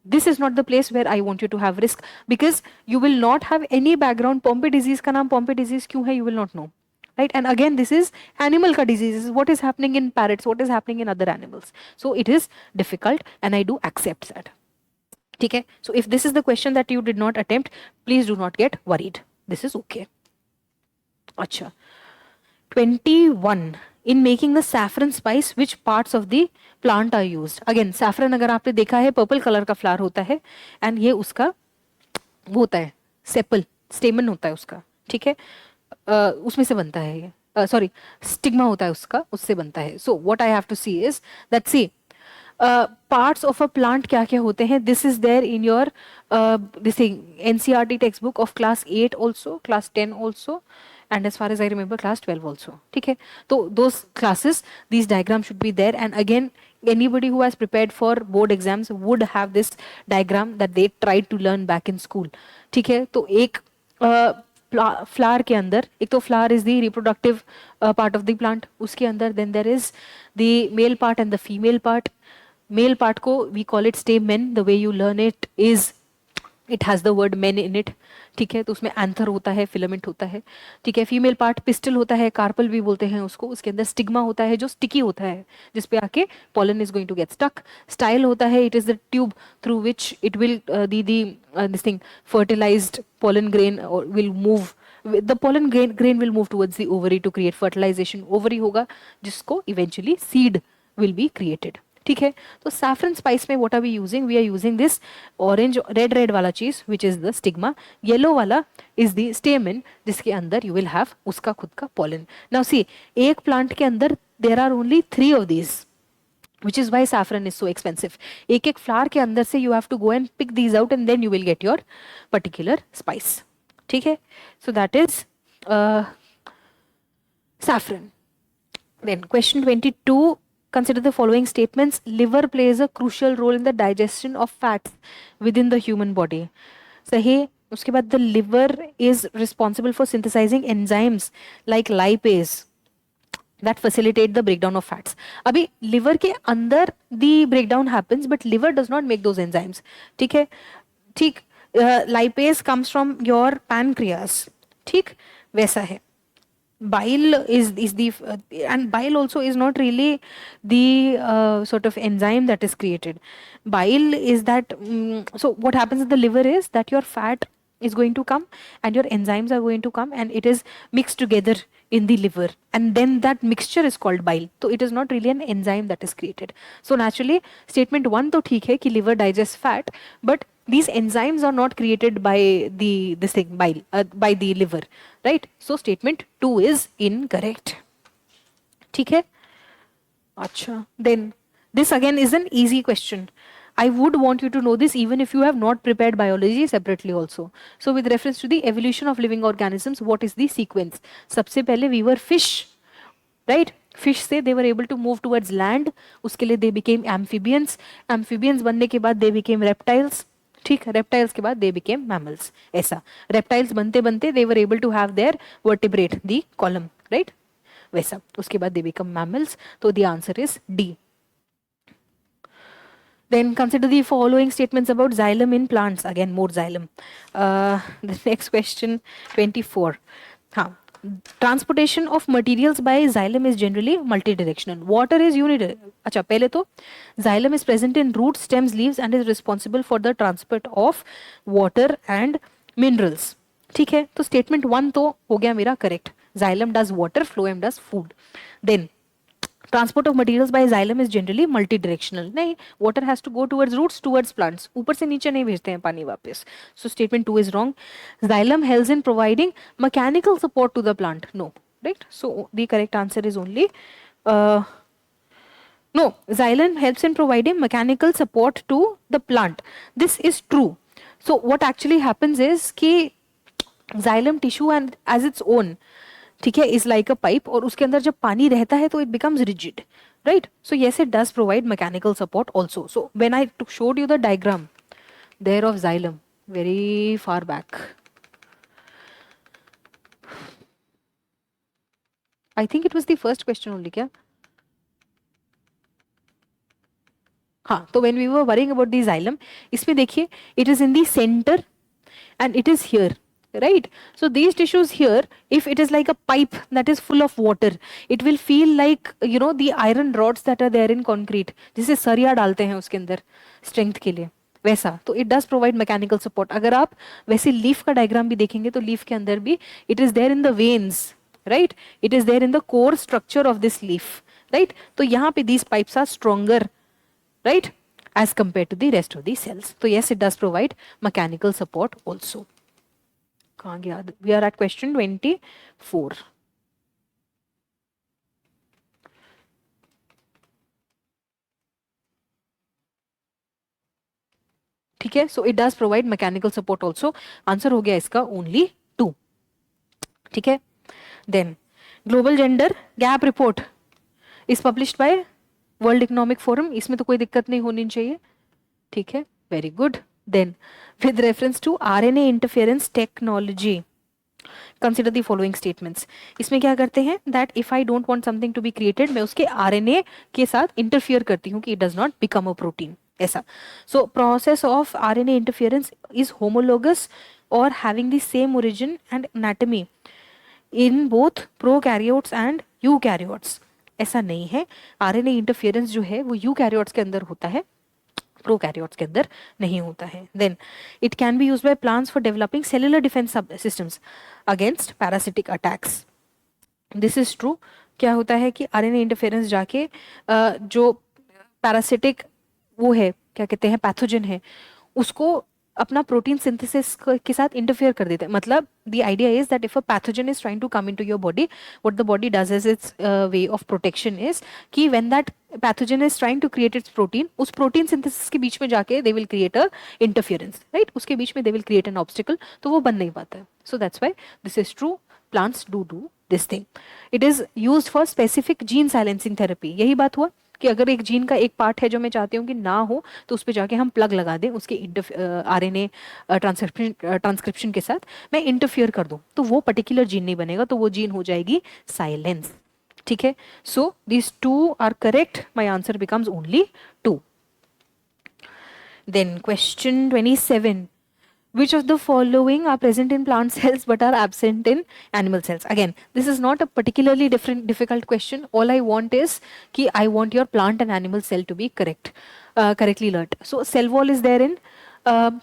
This is not the place where I want you to have risk because you will not have any background. Pompe disease का नाम Pompe disease क्यों है, you will not know. Right? And again, this is animal ka diseases. What is happening in parrots? What is happening in other animals? So it is difficult and I do accept that. Okay? So if this is the question that you did not attempt, please do not get worried. This is okay. Acha. 21. In making the saffron spice, which parts of the plant are used? Again, saffron अगर आपने देखा है, purple color का flower होता है, and ये उसका वो होता है, sepal, stamen होता है उसका, ठीक है? उसमें से बनता है ये, सॉरी स्टिग्मा होता है उसका, उससे बनता है. So what I have to see is that see parts of a plant क्या क्या होते हैं. This is there in your this NCERT text book of class 8 also, class 10 also, and as far as I remember class 12 also. Okay, so those classes, these diagrams should be there, and again anybody who has prepared for board exams would have this diagram that they tried to learn back in school. ठीक है, तो एक flower के अंदर, एक तो flower is the reproductive part of the plant, उसके अंदर then there is the male part and the female part. Male part को we call it stamen. The way you learn it is it has the word men in it. ठीक है, तो उसमें anther होता है, filament होता है. ठीक है, फीमेल पार्ट पिस्टल होता है, कार्पल भी बोलते हैं उसको. उसके अंदर स्टिग्मा होता है जो स्टिकी होता है, जिस पे आके pollen is going to get stuck. Style होता है, it is the tube through which it will this thing fertilized pollen grain or will move, the pollen grain will move towards the ovary to create fertilization. ovary होगा जिसको eventually seed will be created. ठीक है, तो saffron spice में what are we using? We are using this orange red वाला चीज which is the stigma. yellow वाला is the stamen जिसके अंदर you will have उसका खुद का pollen. Now see, एक plant के अंदर there are only 3 of these, which is why saffron is so expensive. एक एक flower के अंदर से you have to go and pick these out and then you will get your particular spice. ठीक है, so that is saffron. Then question 22, consider the following statements. Liver plays a crucial role in the digestion of fats within the human body. सही. उसके बाद the liver is responsible for synthesizing enzymes like lipase that facilitate the breakdown of fats. अभी liver के अंदर the breakdown happens but liver does not make those enzymes. ठीक है, ठीक. Lipase comes from your pancreas. ठीक, वैसा है. Bile is the and bile also is not really the sort of enzyme that is created. Bile is that so what happens in the liver is that your fat is going to come and your enzymes are going to come and it is mixed together in the liver, and then that mixture is called bile. So it is not really an enzyme that is created. So naturally statement 1 to theek hai ki liver digests fat, but these enzymes are not created by the this thing bile, by the liver, right? So statement 2 is incorrect. ठीक है? Acha. Then this again is an easy question. I would want you to know this even if you have not prepared biology separately also. So with reference to the evolution of living organisms, what is the sequence? सबसे पहले we were fish, right? Fish से they were able to move towards land. उसके लिए they became amphibians. Amphibians बनने के बाद they became reptiles. ठीक, reptiles के बाद they became mammals. ऐसा reptiles बनते बनते they were able to have their vertebrate, the column, right? वैसा उसके बाद they become mammals. तो the answer is D. Then consider the following statements about xylem in plants. Again, more xylem. The next question, 24. हाँ, transportation of materials by xylem is generally multidirectional. Water is unidirectional. अच्छा, पहले तो xylem is present in roots, stems, leaves and is responsible for the transport of water and minerals. ठीक है, तो statement 1 तो हो गया मेरा correct. Xylem does water, phloem does food. Then transport of materials by xylem is generally multidirectional. नहीं, water has to go towards roots, towards plants. ऊपर से नीचे नहीं भेजते हैं पानी वापस. So statement 2 is wrong. Xylem helps in providing mechanical support to the plant. No, right? So the correct answer is only no. Xylem helps in providing mechanical support to the plant. This is true. So what actually happens is कि xylem tissue and as its own, ठीक है, is like a pipe, और उसके अंदर जब पानी रहता है तो it becomes rigid, right? So yes, it does provide mechanical support also. So when I showed you the diagram there of xylem very far back, I think it was the first question only. क्या? हाँ, तो when we were wearing about the xylem, इसमें देखिए it is in the center and it is here, right? So these tissues here, if it is like a pipe that is full of water, it will feel like, you know, the iron rods that are there in concrete, जिसे सरिया डालते हैं उसके अंदर strength के लिए, वैसा. तो it does provide mechanical support. अगर आप वैसे लीफ का डायग्राम भी देखेंगे तो लीफ के अंदर भी it is there in the veins, right? It is there in the core structure of this leaf, right? तो यहाँ पे these pipes are stronger, right, as compared to the rest of the cells. So yes, it does provide mechanical support also. कहाँ गया? We are at question 24. ठीक है, so it does provide mechanical support also. Answer हो गया इसका only 2. ठीक है. Then global gender gap report is published by World Economic Forum. इसमें तो कोई दिक्कत नहीं होनी चाहिए. ठीक है, very good. Then with reference to RNA interference technology, consider the following statements. इसमें क्या करते हैं, that if I don't want something to be created, मैं उसके आरएनए के साथ इंटरफियर करती हूँ कि it does not become a protein, ऐसा. So process of RNA interference is homologous और having the same origin and anatomy in both prokaryotes and eukaryotes. ऐसा नहीं है. आरएनए इंटरफियरेंस जो है वो यूकैरियोट्स के अंदर होता है, प्रोकैरियोट्स के अंदर नहीं होता है. Then it can be used by plants for developing cellular defence systems against parasitic attacks. This is true. क्या होता है कि आरएनए इंटरफेरेंस जाके जो पैरासिटिक वो है, क्या कहते हैं, पैथोजन है, उसको अपना प्रोटीन सिंथेसिस के साथ इंटरफेयर कर देते हैं. मतलब the idea is that if a pathogen is trying to come into your body, what the body does is its way of protection is कि when that pathogen is trying to create its protein, उस protein synthesis के बीच में जाके they will create a interference, right? उसके बीच में they will create an obstacle, तो वो बन नहीं पाता है. So that's why this is true. Plants do this thing. It is used for specific gene silencing therapy. यही बात हुआ कि अगर एक जीन का एक पार्ट है जो मैं चाहती हूँ कि ना हो, तो उस पर जाके हम प्लग लगा दें उसके आरएनए ट्रांसक्रिप्शन के साथ, मैं इंटरफियर कर दूं, तो वो पर्टिकुलर जीन नहीं बनेगा, तो वो जीन हो जाएगी साइलेंस. ठीक है, so these 2 are correct. My answer becomes only 2. Then question 27. Which of the following are present in plant cells but are absent in animal cells? Again, this is not a particularly difficult question. All I want is कि I want your plant and animal cell to be correctly learnt. So cell wall is there in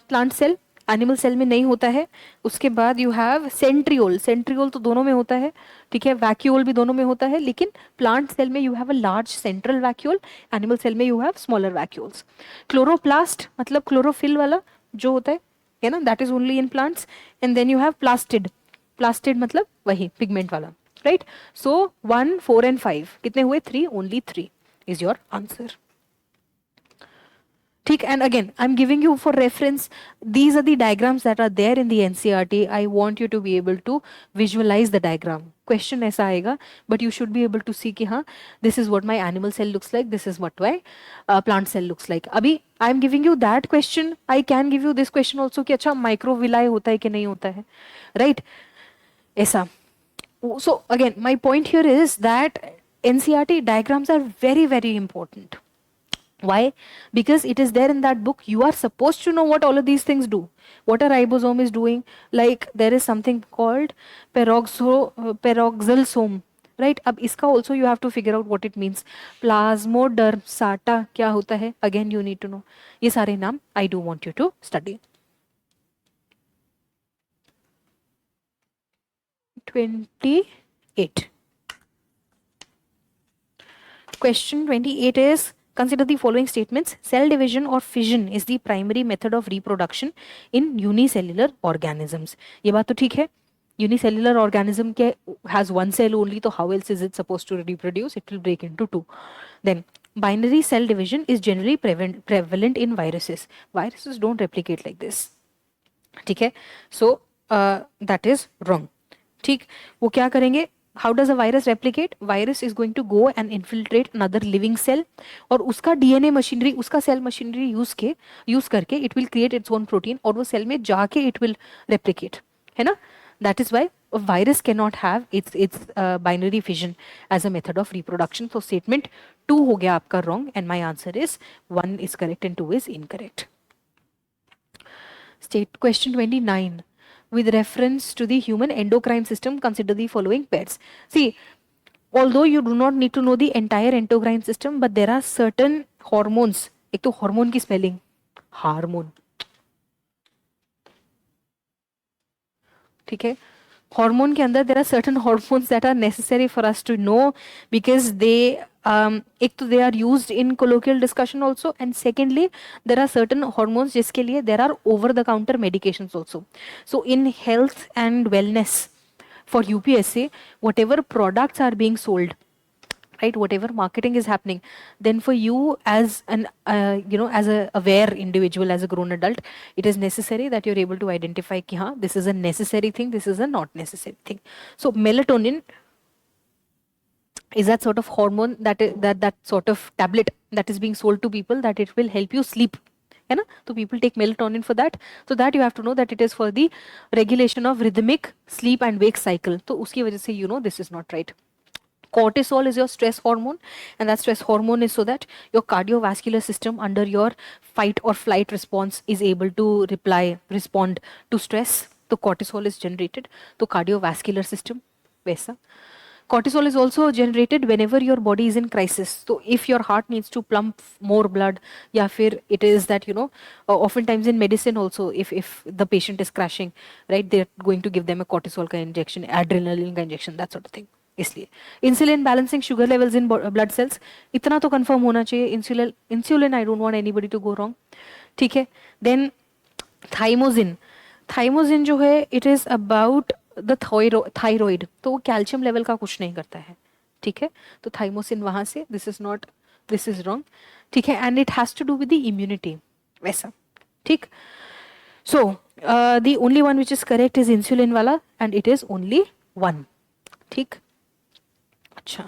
plant cell. Animal cell में नहीं होता है. उसके बाद you have centriole. Centriole तो दोनों में होता है, ठीक है. वैक्यूल भी दोनों में होता है, लेकिन प्लांट सेल में you have a large central vacuole, animal cell में you have smaller vacuoles. Chloroplast मतलब क्लोरोफिल वाला जो होता है ना, that is only in plants. And then you have plastid. Plastid मतलब वही पिगमेंट वाला, राइट. सो 1, 4 एंड 5 कितने हुए? 3. Only 3 is your answer. ठीक. And again, I'm giving you for reference, these are the diagrams that are there in the NCERT. I want you to be able to visualize the diagram. Question ऐसा आएगा, but you should be able to see कि हाँ, this is what my animal cell looks like, this is what my plant cell looks like. अभी I'm giving you that question. I can give you this question also कि अच्छा microvilli होता है कि नहीं होता है, right? ऐसा. So again, my point here is that NCERT diagrams are very, very important. Why? Because it is there in that book. You are supposed to know what all of these things do. What a ribosome is doing. Like there is something called peroxisome. Right? अब इसका also you have to figure out what it means. Plasmoderm sata क्या होता है? Again you need to know. ये सारे नाम I do want you to study. 28. Question 28 is, consider the following statements. Cell division or fission is the primary method of reproduction in unicellular organisms. ये बात तो ठीक है. Unicellular organism के has one cell only, so how else is it supposed to reproduce? It will break into two. Then binary cell division is generally prevalent in viruses. Viruses don't replicate like this. ठीक है. So that is wrong. ठीक. वो क्या करेंगे? How does a virus replicate? Virus is going to go and infiltrate another living cell, और उसका DNA machinery, उसका cell machinery use करके it will create its own protein, और वो सेल में जाके it will replicate, है ना. That is why a virus cannot have its binary fission as a method of reproduction. So statement 2 हो गया आपका wrong, and my answer is 1 is correct and 2 is incorrect. State question 29. With reference to the human endocrine system, consider the following pairs. See, although you do not need to know the entire endocrine system, but there are certain hormones. एक तो hormone की spelling, hormone, ठीक है. Hormone के अंदर there are certain hormones that are necessary for us to know, because they एक तो they are used in colloquial discussion also, and secondly there are certain hormones जिसके लिए there are over the counter medications also. So in health and wellness for UPSC, whatever products are being sold, right, whatever marketing is happening, then for you as an as a aware individual, as a grown adult, it is necessary that you're able to identify ki ha, this is a necessary thing, this is a not necessary thing. So melatonin is that sort of hormone, that sort of tablet that is being sold to people, that it will help you sleep, है ना. So people take melatonin for that. So that you have to know that it is for the regulation of rhythmic sleep and wake cycle. तो उसकी वजह से this is not right. Cortisol is your stress hormone, and that stress hormone is so that your cardiovascular system under your fight or flight response is able to respond to stress. So cortisol is generated. So cardiovascular system वैसा. Cortisol is also generated whenever your body is in crisis. So if your heart needs to pump more blood, या फिर it is that oftentimes in medicine also, if the patient is crashing, right, they're going to give them a cortisol का injection, adrenaline का injection, that sort of thing. इसलिए insulin balancing sugar levels in blood cells, इतना तो confirm होना चाहिए. Insulin I don't want anybody to go wrong, ठीक है. Then thymosin जो है, it is about the thyroid. तो वो कैल्शियम लेवल का कुछ नहीं करता है, ठीक है. तो थाइमोसिन वहां से, दिस इज रॉन्ग, ठीक है. And it has to do with the immunity, वैसा, ठीक. So the only one which is correct is insulin वाला, एंड इट इज ओनली 1, ठीक. अच्छा,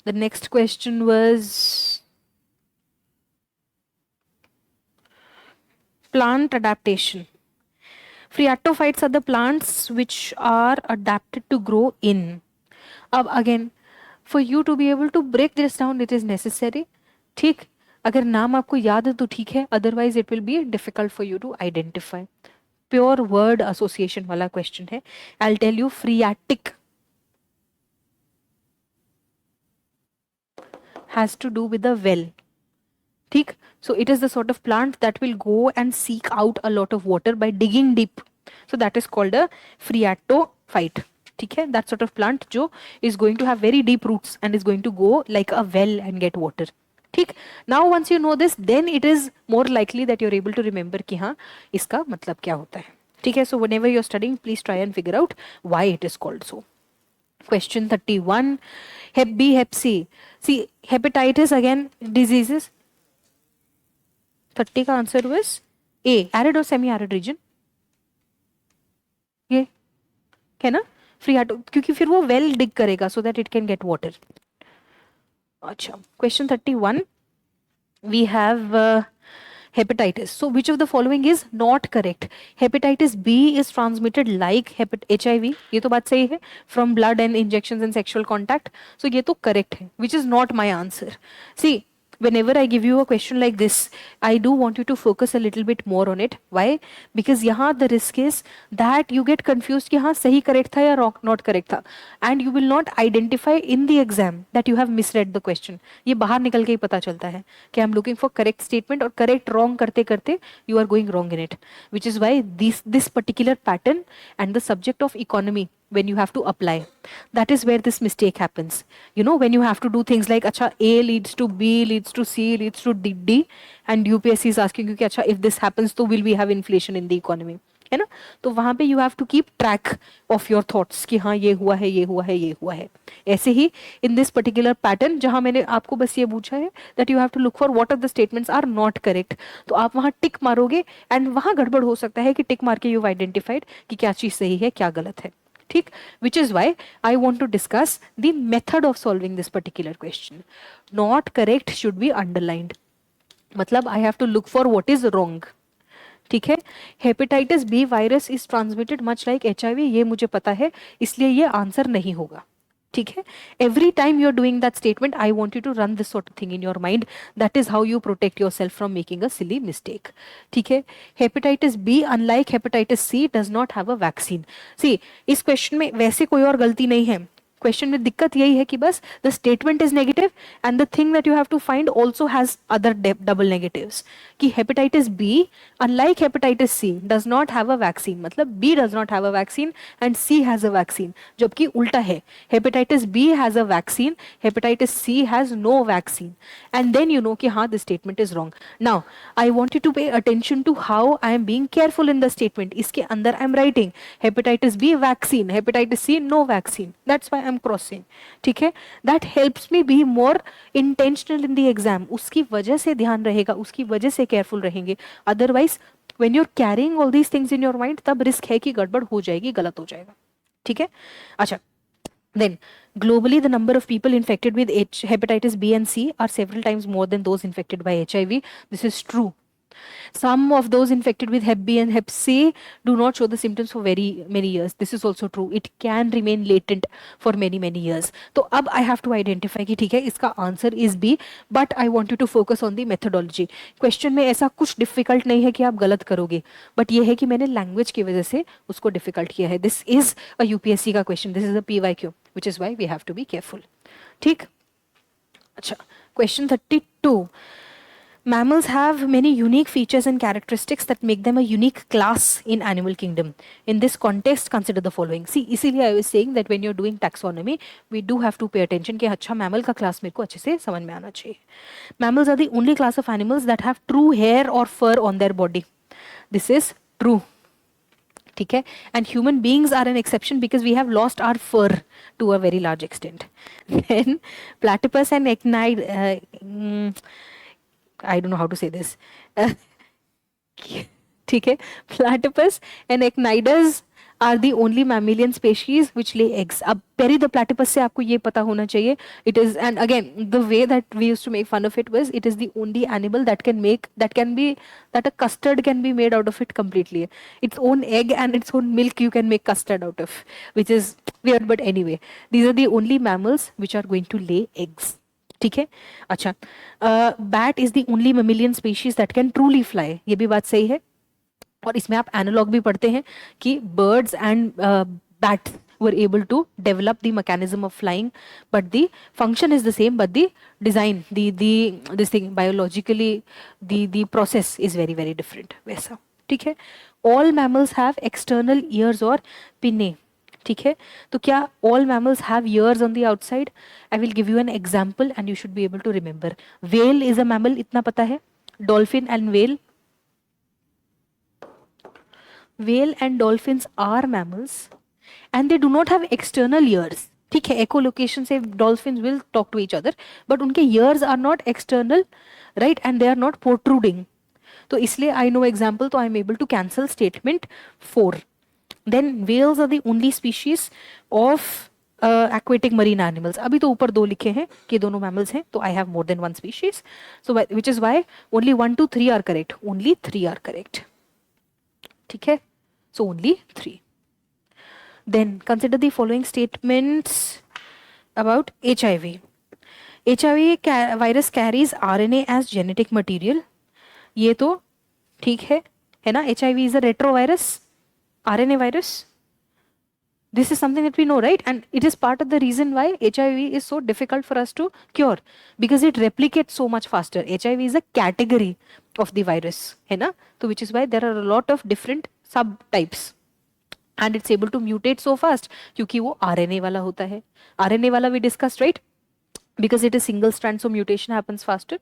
the next question was plant adaptation. Phreatophytes are the plants which are adapted to grow in. अब again, for you to be able to break this down, it is necessary, ठीक. अगर नाम आपको याद है तो ठीक है, otherwise it will be difficult for you to identify. Pure word association वाला question है. I'll tell you, phreatic has to do with the well. ठीक. So it is the sort of plant that will go and seek out a lot of water by digging deep. So that is called a phreatophyte. ठीक है, that sort of plant जो is going to have very deep roots and is going to go like a well and get water. ठीक. Now once you know this, then it is more likely that you're able to remember कि हाँ इसका मतलब क्या होता है. ठीक है. So whenever you're studying, please try and figure out why it is called so. Question 31. Hep B, Hep C. See, hepatitis again diseases. 30 का आंसर was A, arid और सेमी एरिड रीजन. ये है ना, फ्रीहाटो, क्योंकि फिर वो वेल डिग करेगा so that it can get water. अच्छा, question 31. We have hepatitis. So which of the following is not correct? Hepatitis B is transmitted like HIV. ये तो बात सही है, from blood and injections and sexual contact. So ये तो correct है, which is not my answer. See, whenever I give you a question like this, I do want you to focus a little bit more on it. Why? Because यहाँ the risk is that you get confused कि हाँ सही correct था या wrong not correct था, and you will not identify in the exam that you have misread the question. ये बाहर निकल के ही पता चलता है कि I'm looking for correct statement और correct wrong करते करते you are going wrong in it, which is why this particular pattern and the subject of economy, when you have to apply, that is where this mistake happens. You know, when you have to do things like acha A leads to B leads to C leads to D, and UPSC is asking you कि अच्छा if this happens तो will we have inflation in the economy, है ना. तो वहां पे you have to keep track of your thoughts कि हाँ ये हुआ है, ये हुआ है, ये हुआ है. ऐसे ही in this particular pattern जहां मैंने आपको बस ये पूछा है that you have to look for what are the statements are not correct, तो आप वहां टिक मारोगे and वहां गड़बड़ हो सकता है कि टिक मार के you've identified कि क्या चीज सही है क्या गलत है. ठीक. Which is why I want to discuss the method of solving this particular question. Not correct should be underlined. मतलब I have to look for what is wrong. ठीक है. Hepatitis B virus is transmitted much like HIV, ये मुझे पता है, इसलिए ये answer नहीं होगा. ठीक है. Every time you are doing that statement, I want you to run this sort of thing in your mind. That is how you protect yourself from making a silly mistake. ठीक है. Hepatitis B unlike hepatitis C does not have a vaccine. C, इस question में वैसे कोई और गलती नहीं है. क्वेश्चन में दिक्कत यही है कि बस the statement is negative and the thing that you have to find also has other double negatives. कि hepatitis B unlike hepatitis C does not have a vaccine, मतलब B does not have a vaccine and C has a vaccine, जबकि उल्टा है. Hepatitis B has a vaccine, hepatitis C has no vaccine, and then you know कि हाँ this statement is wrong. Now I want you to pay attention to how I am being careful in the statement. इसके अंदर I am writing hepatitis B vaccine, hepatitis C no vaccine, that's why I am crossing. ठीक है. That helps me be more intentional in the exam. उसकी वजह से ध्यान रहेगा, उसकी वजह से केयरफुल रहेंगे. Otherwise when you are carrying all these things in your mind, तब रिस्क है कि गड़बड़ हो जाएगी, गलत हो जाएगा. ठीक है. अच्छा, then globally the number of people infected with hepatitis B and C are several times more than those infected by HIV. This is true. Some of those infected with Hep B and Hep C do not show the symptoms for very many years. This is also true. It can remain latent for many years. तो अब I have to identify कि ठीक है इसका answer is B, but I want you to focus on the methodology. Question में ऐसा कुछ difficult नहीं है कि आप गलत करोगे, बट ये है कि मैंने लैंग्वेज की वजह से उसको डिफिकल्ट किया है. दिस इज अ UPSC का question, this is a PYQ, which is why we have to be careful. ठीक. अच्छा, question 32. Mammals have many unique features and characteristics that make them a unique class in animal kingdom. In this context, consider the following. See, इसीलिए I was saying that when you're doing taxonomy, we do have to pay attention कि अच्छा mammal का class मेरे को अच्छे से समझ में आना चाहिए. Mammals are the only class of animals that have true hair or fur on their body. This is true. ठीक है. And human beings are an exception because we have lost our fur to a very large extent. Then platypus and echinid, I don't know how to say this. ठीक है. Platypus and echinidus are the only mammalian species which lay eggs. अब peri the platypus से आपको ये पता होना चाहिए. It is, and again the way that we used to make fun of it was, it is the only animal that a custard can be made out of it completely. Its own egg and its own milk you can make custard out of, which is weird, but anyway, these are the only mammals which are going to lay eggs. ठीक है. अच्छा, bat is the only mammalian species that can truly fly. ये भी बात सही है. और इसमें आप एनालॉग भी पढ़ते हैं कि birds and bat were able to develop the mechanism of flying, but the function is the same, but the design, the this thing biologically, the process is very very different. वैसा ठीक है. All mammals have external ears or pinnae. ठीक है. तो क्या all mammals have ears on the outside? I will give you an example and you should be able to remember. Whale is a mammal, इतना पता है. Dolphin and whale. Whale and dolphins are mammals and they do not have external ears. ठीक है, echolocation से dolphins will talk to each other, but उनके ears are not external, right? And they are not protruding. तो इसलिए I know example, तो I am able to cancel statement 4. Then whales are the only species of aquatic marine animals. अभी तो ऊपर 2 लिखे हैं कि दोनों mammals हैं, तो I have more than 1 species. So which is why only 1 to 3 are correct. Only 3 are correct. ठीक है, so only 3. Then consider the following statements about HIV. HIV virus carries RNA as genetic material. ये तो ठीक है ना? HIV is a retrovirus, RNA virus. This is something that we know, right? And it is part of the reason why HIV is so difficult for us to cure, because it replicates so much faster. HIV is a category of the virus, है ना? So which is why there are a lot of different subtypes. And it's able to mutate so fast क्योंकि वो RNA वाला होता है. RNA वाला we discussed, right? Because it is single strand, so mutation happens faster.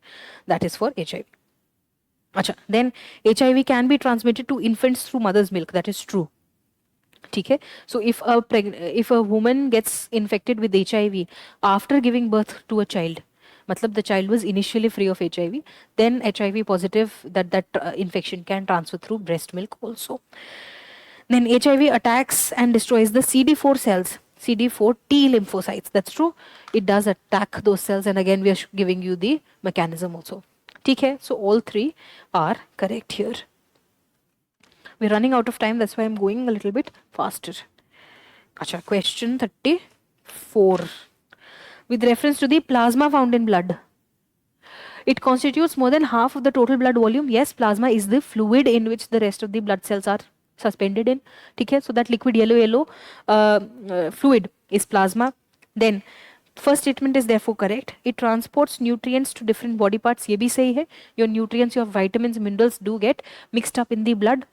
That is for HIV. अच्छा, then HIV can be transmitted to infants through mother's milk. That is true. ठीक है. So if a woman gets infected with HIV after giving birth to a child, मतलब the child was initially free of HIV, then HIV positive, that infection can transfer through breast milk also. Then HIV attacks and destroys the CD4 cells, CD4 T lymphocytes. That's true. It does attack those cells, and again we are giving you the mechanism also. ठीक है. So all 3 are correct here. We're running out of time, that's why I'm going a little bit faster. अच्छा, question 34. With reference to the plasma found in blood, it constitutes more than half of the total blood volume. Yes, plasma is the fluid in which the rest of the blood cells are suspended in. ठीक है. So that liquid yellow fluid is plasma. Then first statement is therefore correct. It transports nutrients to different body parts. ये भी सही है. Your nutrients, your vitamins, minerals do get mixed up in the blood.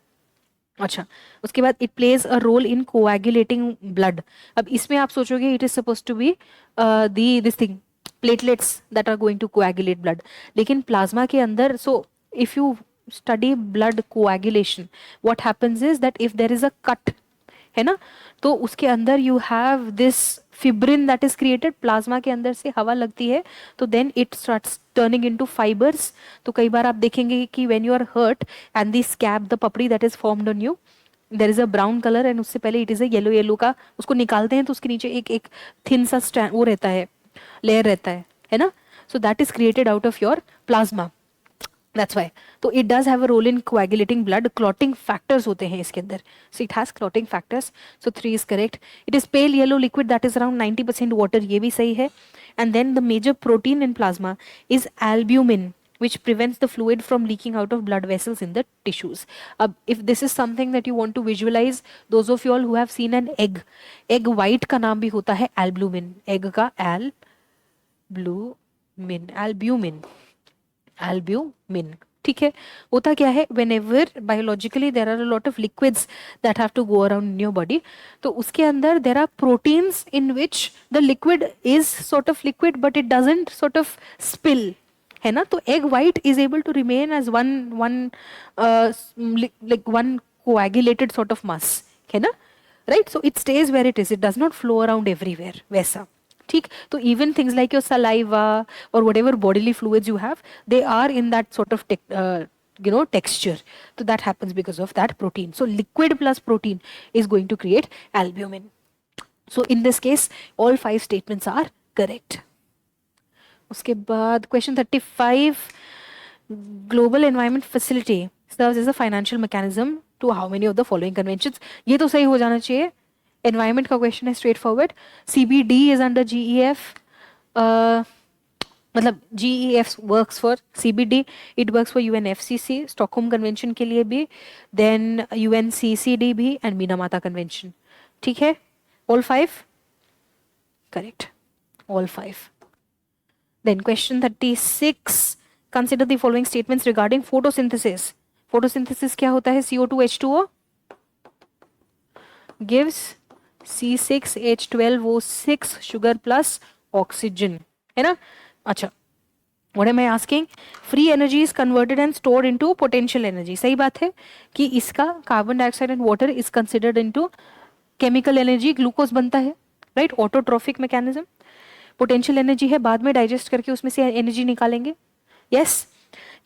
अच्छा, उसके बाद it plays a role in coagulating blood. अब इसमें आप सोचोगे it is suppose to be this thing platelets that are going to coagulate blood, लेकिन plasma के अंदर, so if you study blood coagulation, what happens is that if there is a cut, है ना, तो उसके अंदर you have this fibrin that is created. Plasma के अंदर से हवा लगती है तो then it starts turning into fibres. तो कई बार आप देखेंगे कि when you are hurt and the scab, the पपड़ी that is formed on you, there is a brown colour and उससे पहले इट इज अ येलो का, उसको निकालते हैं तो उसके नीचे एक एक थिन सा स्टैंड वो रहता है, लेयर रहता है ना. सो that is created out of your plasma. That's why. So it does have a role in coagulating blood. Clotting factors होते हैं इसके अंदर. So it has clotting factors. So 3 is correct. It is pale yellow liquid that is around 90% water. ये भी सही है. And then the major protein in plasma is albumin, which prevents the fluid from leaking out of blood vessels in the tissues. If this is something that you want to visualize, those of you all who have seen an egg white का नाम भी होता है albumin. Egg का albumin. ठीक है. होता क्या है, whenever biologically there are a lot of liquids that have to go around in your body, तो उसके अंदर there are proteins in which the liquid is sort of liquid but it doesn't sort of spill, है ना. तो egg white is able to remain as like one coagulated sort of mass, है ना, right. So it stays where it is, it does not flow around everywhere, वैसा. ठीक. तो even things like your saliva or whatever bodily fluids you have, they are in that sort of texture. So that happens because of that protein. So liquid plus protein is going to create albumin. So in this case all 5 statements are correct. उसके बाद question 35, global environment facility serves as a financial mechanism to how many of the following conventions. ये तो सही हो जाना चाहिए. Environment का question है straight forward. CBD is under GEF. मतलब GEF works for CBD. It works for UNFCCC, Stockholm Convention के लिए भी, then UNCCD भी and मीना माता Convention. ठीक है. All 5? Correct. All 5. Then question 36. Consider the following statements regarding photosynthesis. Photosynthesis क्या होता है? CO2 H2O gives C6H12O6 sugar plus oxygen. है ना? अच्छा. What am I asking? Free energy is converted and stored into potential energy. सही बात है कि इसका carbon dioxide and water is considered into chemical energy, glucose बनता है, right? Autotrophic mechanism. Potential energy है, बाद में डाइजेस्ट करके उसमें से एनर्जी निकालेंगे. Yes.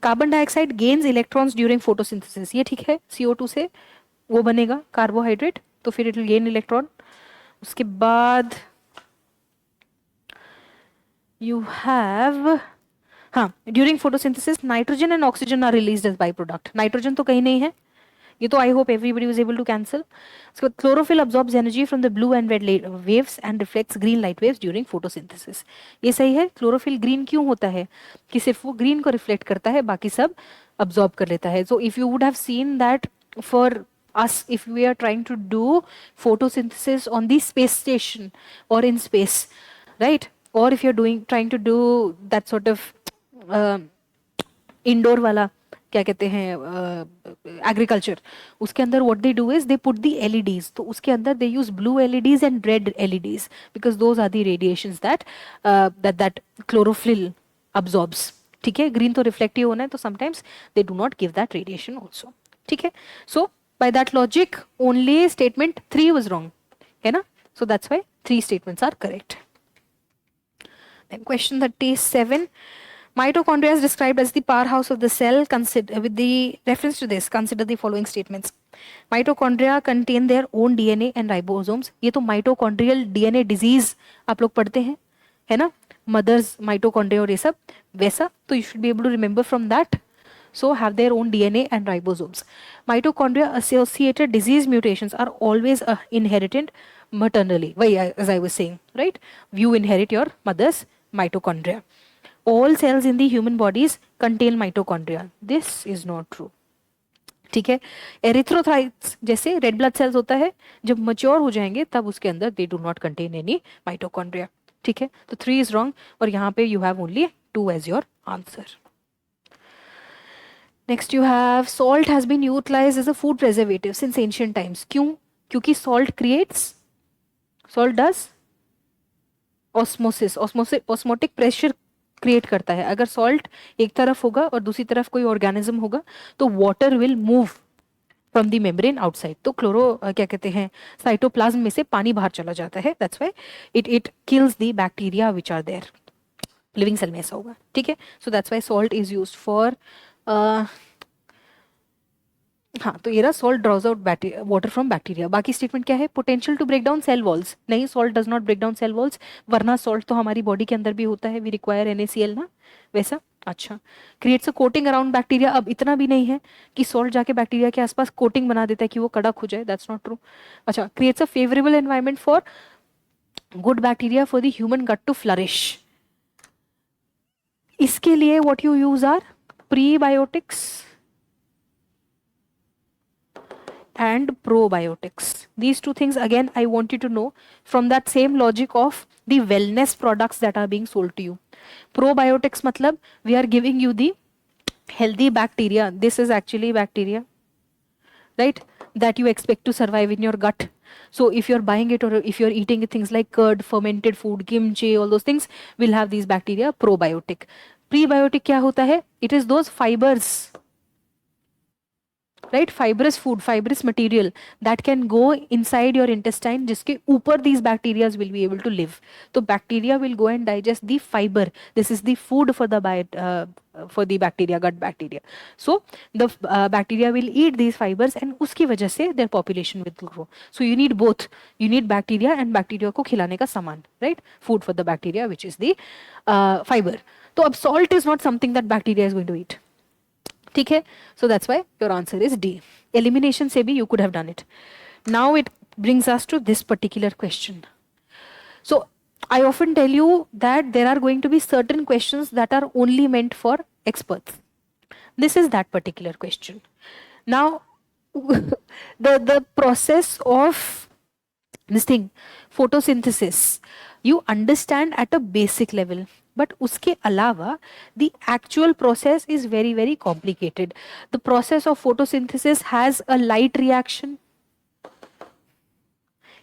Carbon dioxide gains electrons during photosynthesis. ये ठीक है. CO2 से वो बनेगा कार्बोहाइड्रेट, तो फिर इट विल गेन इलेक्ट्रॉन. उसके बाद यू हैव, हाँ, during photosynthesis nitrogen and oxygen are released as by product. Nitrogen तो कहीं नहीं है, ये तो I hope everybody was able to cancel. उसके बाद chlorophyll absorbs energy from the blue and red waves and reflects green light waves during photosynthesis. ये सही है. क्लोरोफिल ग्रीन क्यों होता है? कि सिर्फ वो ग्रीन को रिफ्लेक्ट करता है, बाकी सब अब्सॉर्ब कर लेता है. So if you would have seen that for us, if we are trying to do photosynthesis on the space station or in space, right? Or if you're trying to do that sort of indoor वाला क्या कहते हैं agriculture, उसके अंदर what they do is they put the LEDs. तो उसके अंदर they use blue LEDs and red LEDs because those are the radiations that chlorophyll absorbs. ठीक है. ग्रीन तो रिफ्लेक्टिव होना है, तो sometimes they do not give that radiation also. ठीक है. सो by that logic only statement 3 was wrong, है ना? So that's why 3 statements are correct. Then question 37. Mitochondria is described as the powerhouse of the cell. Consider, with the reference to this, consider the following statements. Mitochondria contain their own DNA and ribosomes. ये तो mitochondrial DNA disease आप लोग पढ़ते हैं, है ना? Mothers mitochondria और ये सब वैसा, तो you should be able to remember from that. So have their own DNA and ribosomes. Mitochondria associated disease mutations are always inherited maternally. Why, as I was saying, right? You inherit your mother's mitochondria. All cells in the human bodies contain mitochondria. This is not true. ठीक है. Erythrocytes जैसे red blood sales होता है, जब mature हो जाएंगे तब उसके अंदर they do not contain any mitochondria. ठीक है. तो 3 इज रॉन्ग और यहाँ पे you have only 2 as your answer. Next you have salt has been utilized as a food preservative since ancient times. क्यों? क्योंकि salt does osmotic pressure create करता है. अगर salt एक तरफ होगा और दूसरी तरफ कोई organism होगा तो water will move from the membrane outside. तो क्या कहते हैं, साइटोप्लाज्म में से पानी बाहर चला जाता है. That's why it kills the bacteria which are there. Living cell में ऐसा होगा. ठीक है. So that's why salt is used for हाँ, तो ये रहा salt draws out water from bacteria. बाकी स्टेटमेंट क्या है? Potential to break down cell walls. नहीं, salt does not break down cell walls, वरना सॉल्ट तो हमारी बॉडी के अंदर भी होता है. वी रिक्वायर NaCl ना, वैसा. अच्छा. क्रिएट्स अ कोटिंग अराउंड बैक्टीरिया. अब इतना भी नहीं है कि सॉल्ट जाके बैक्टीरिया के आसपास कोटिंग बना देता है कि वो कड़क हो जाए. That's not true. अच्छा. Creates a favourable environment for good bacteria for the human gut to flourish. इसके लिए what you use are prebiotics and probiotics. These 2 things again I want you to know from that same logic of the wellness products that are being sold to you. Probiotics matlab we are giving you the healthy bacteria. This is actually bacteria, right, that you expect to survive in your gut. So if you're buying it or if you're eating things like curd, fermented food, kimchi, all those things will have these bacteria. Probiotic. Prebiotic क्या होता है? It is those fibers, right? Fibrous food, fibrous material that can go inside your intestine, जिसके ऊपर these bacteria will be able to live. तो bacteria will go and digest the fiber. This is the food for the bacteria, gut bacteria. So the bacteria will eat these fibers and उसकी वजह से their population will grow. So you need both. You need bacteria and bacteria को खिलाने का सामान, right? Food for the bacteria, which is the fiber. तो अब salt is not something that bacteria is going to eat. ठीक है. So that's why your answer is D. Elimination से भी you could have done it. Now it brings us to this particular question. So I often tell you that there are going to be certain questions that are only meant for experts. This is that particular question. Now the process of this thing, photosynthesis, you understand at a basic level, but उसके अलावा the actual process is very very complicated. The process of photosynthesis has a light reaction,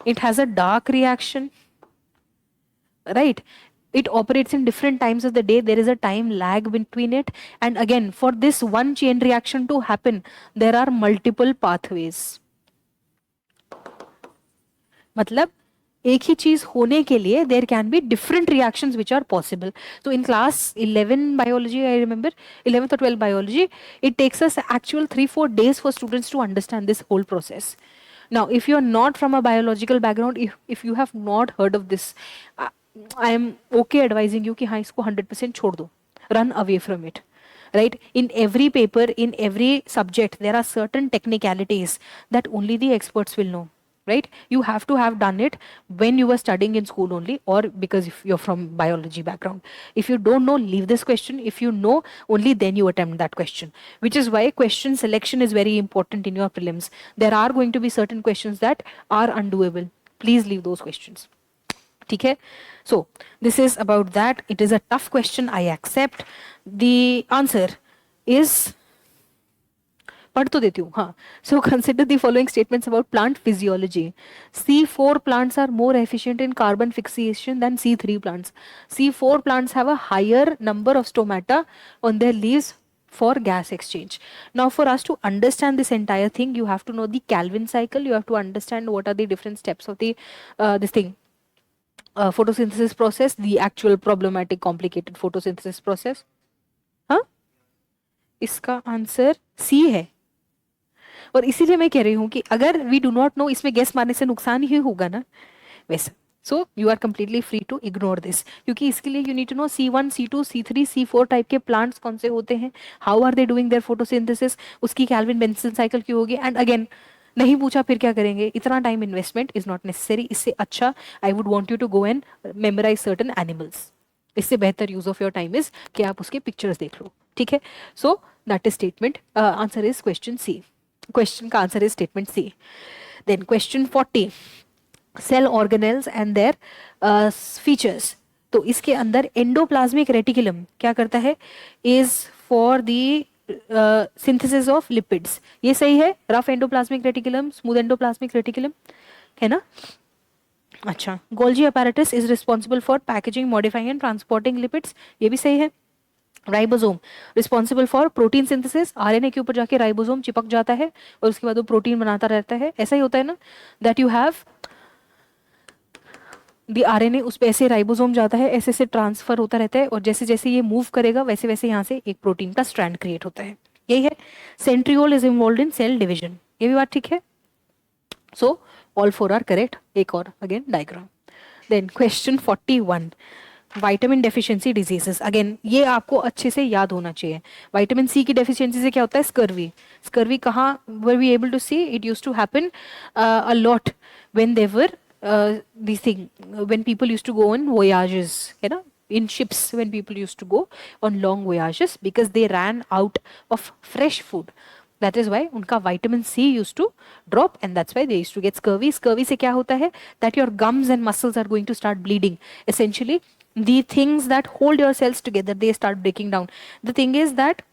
it has a dark reaction, right? It operates in different times of the day, there is a time lag between it, and again for this one chain reaction to happen there are multiple pathways. मतलब एक ही चीज होने के लिए there can be different reactions which are possible. तो in class 11 biology, I remember 11th or 12th biology, it takes us actual 3-4 days for students to understand this whole process. Now if you are not from a biological background, if you have not heard of this, I am okay advising you कि हाँ इसको 100% छोड़ दो, run away from it, right? In every paper, in every subject, there are certain technicalities that only the experts will know, right? You have to have done it when you were studying in school only, or because if you're from biology background. If you don't know, leave this question. If you know, only then you attempt that question, which is why question selection is very important in your prelims. There are going to be certain questions that are undoable. Please leave those questions. Okay, so this is about that. It is a tough question, I accept. The answer is, पढ़ तो देती हूँ हाँ. So consider the following statements about plant physiology. C4 plants are more efficient in carbon fixation than C3 plants. C4 plants have a higher number of stomata on their leaves for gas exchange. Now for us to understand this entire thing, you have to know the Calvin cycle. You have to understand what are the different steps of the this thing, photosynthesis process, the actual problematic complicated photosynthesis process. हाँ, इसका answer C है. और इसीलिए मैं कह रही हूँ कि अगर वी डू नॉट नो, इसमें गेस मारने से नुकसान ही होगा ना वैसे. So you are completely free to ignore this, क्योंकि इसके लिए you need to know C1, C2, C3, C4 type के प्लांट्स कौन से होते हैं, how are they doing their photosynthesis, उसकी कैल्विन बेंसन साइकिल क्यों होगी. एंड अगेन नहीं पूछा फिर क्या करेंगे, इतना time investment is not necessary. इससे अच्छा I would want you to go and memorise certain animals. इससे बेहतर use of your time is कि आप उसके पिक्चर्स देख लो. ठीक है, so that is statement, answer is question C. Question का answer is statement C. Then question 40, cell organelles and their features. तो इसके अंदर एंडोप्लाज्मिक रेटिकुलम क्या करता है, is for the synthesis of lipids. ये सही है, rough endoplasmic reticulum, smooth endoplasmic reticulum, है ना. अच्छा, Golgi apparatus is responsible for packaging, modifying and transporting lipids. ये भी सही है. Ribosome responsible for protein synthesis. RNA के ऊपर जाके राइबोसोम चिपक जाता है और उसके बाद वो प्रोटीन बनाता रहता है. ऐसा ही होता है ना, that you have the RNA, उस पे ऐसे राइबोसोम जाता है, ऐसे से ट्रांसफर होता रहता है, और जैसे जैसे ये मूव करेगा वैसे वैसे यहाँ से एक प्रोटीन का स्ट्रैंड क्रिएट होता है. यही है. Centriole is involve in cell division. ये भी बात ठीक है. So all 4 are correct. एक और again diagram. Then question 41, vitamin deficiency diseases. Again ये आपको अच्छे से याद होना चाहिए. विटामिन सी की डेफिशिएंसी से क्या होता है, स्कर्वी. स्कर्वी कहाँ were we able to see, it used to happen a lot when they were this thing, when people used to go on voyages, है ना, in ships, when people used to go on long voyages, because they ran out of fresh food. That is why उनका vitamin C used to drop, and that's why they used to get scurvy. Scurvy से क्या होता है, that your gums and muscles are going to start bleeding. Essentially, the things that hold your cells together, they start breaking down. The thing is that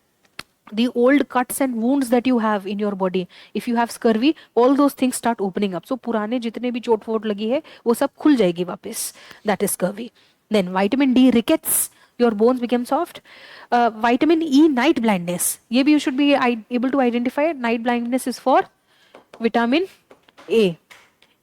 the old cuts and wounds that you have in your body, if you have scurvy, all those things start opening up. So पुराने जितने भी चोट vote लगी है वो सब खुल जाएगी वापस. That is scurvy. Then vitamin D rickets, your bones become soft. Vitamin E night blindness. ये भी you should be able to identify. Night blindness is for vitamin A,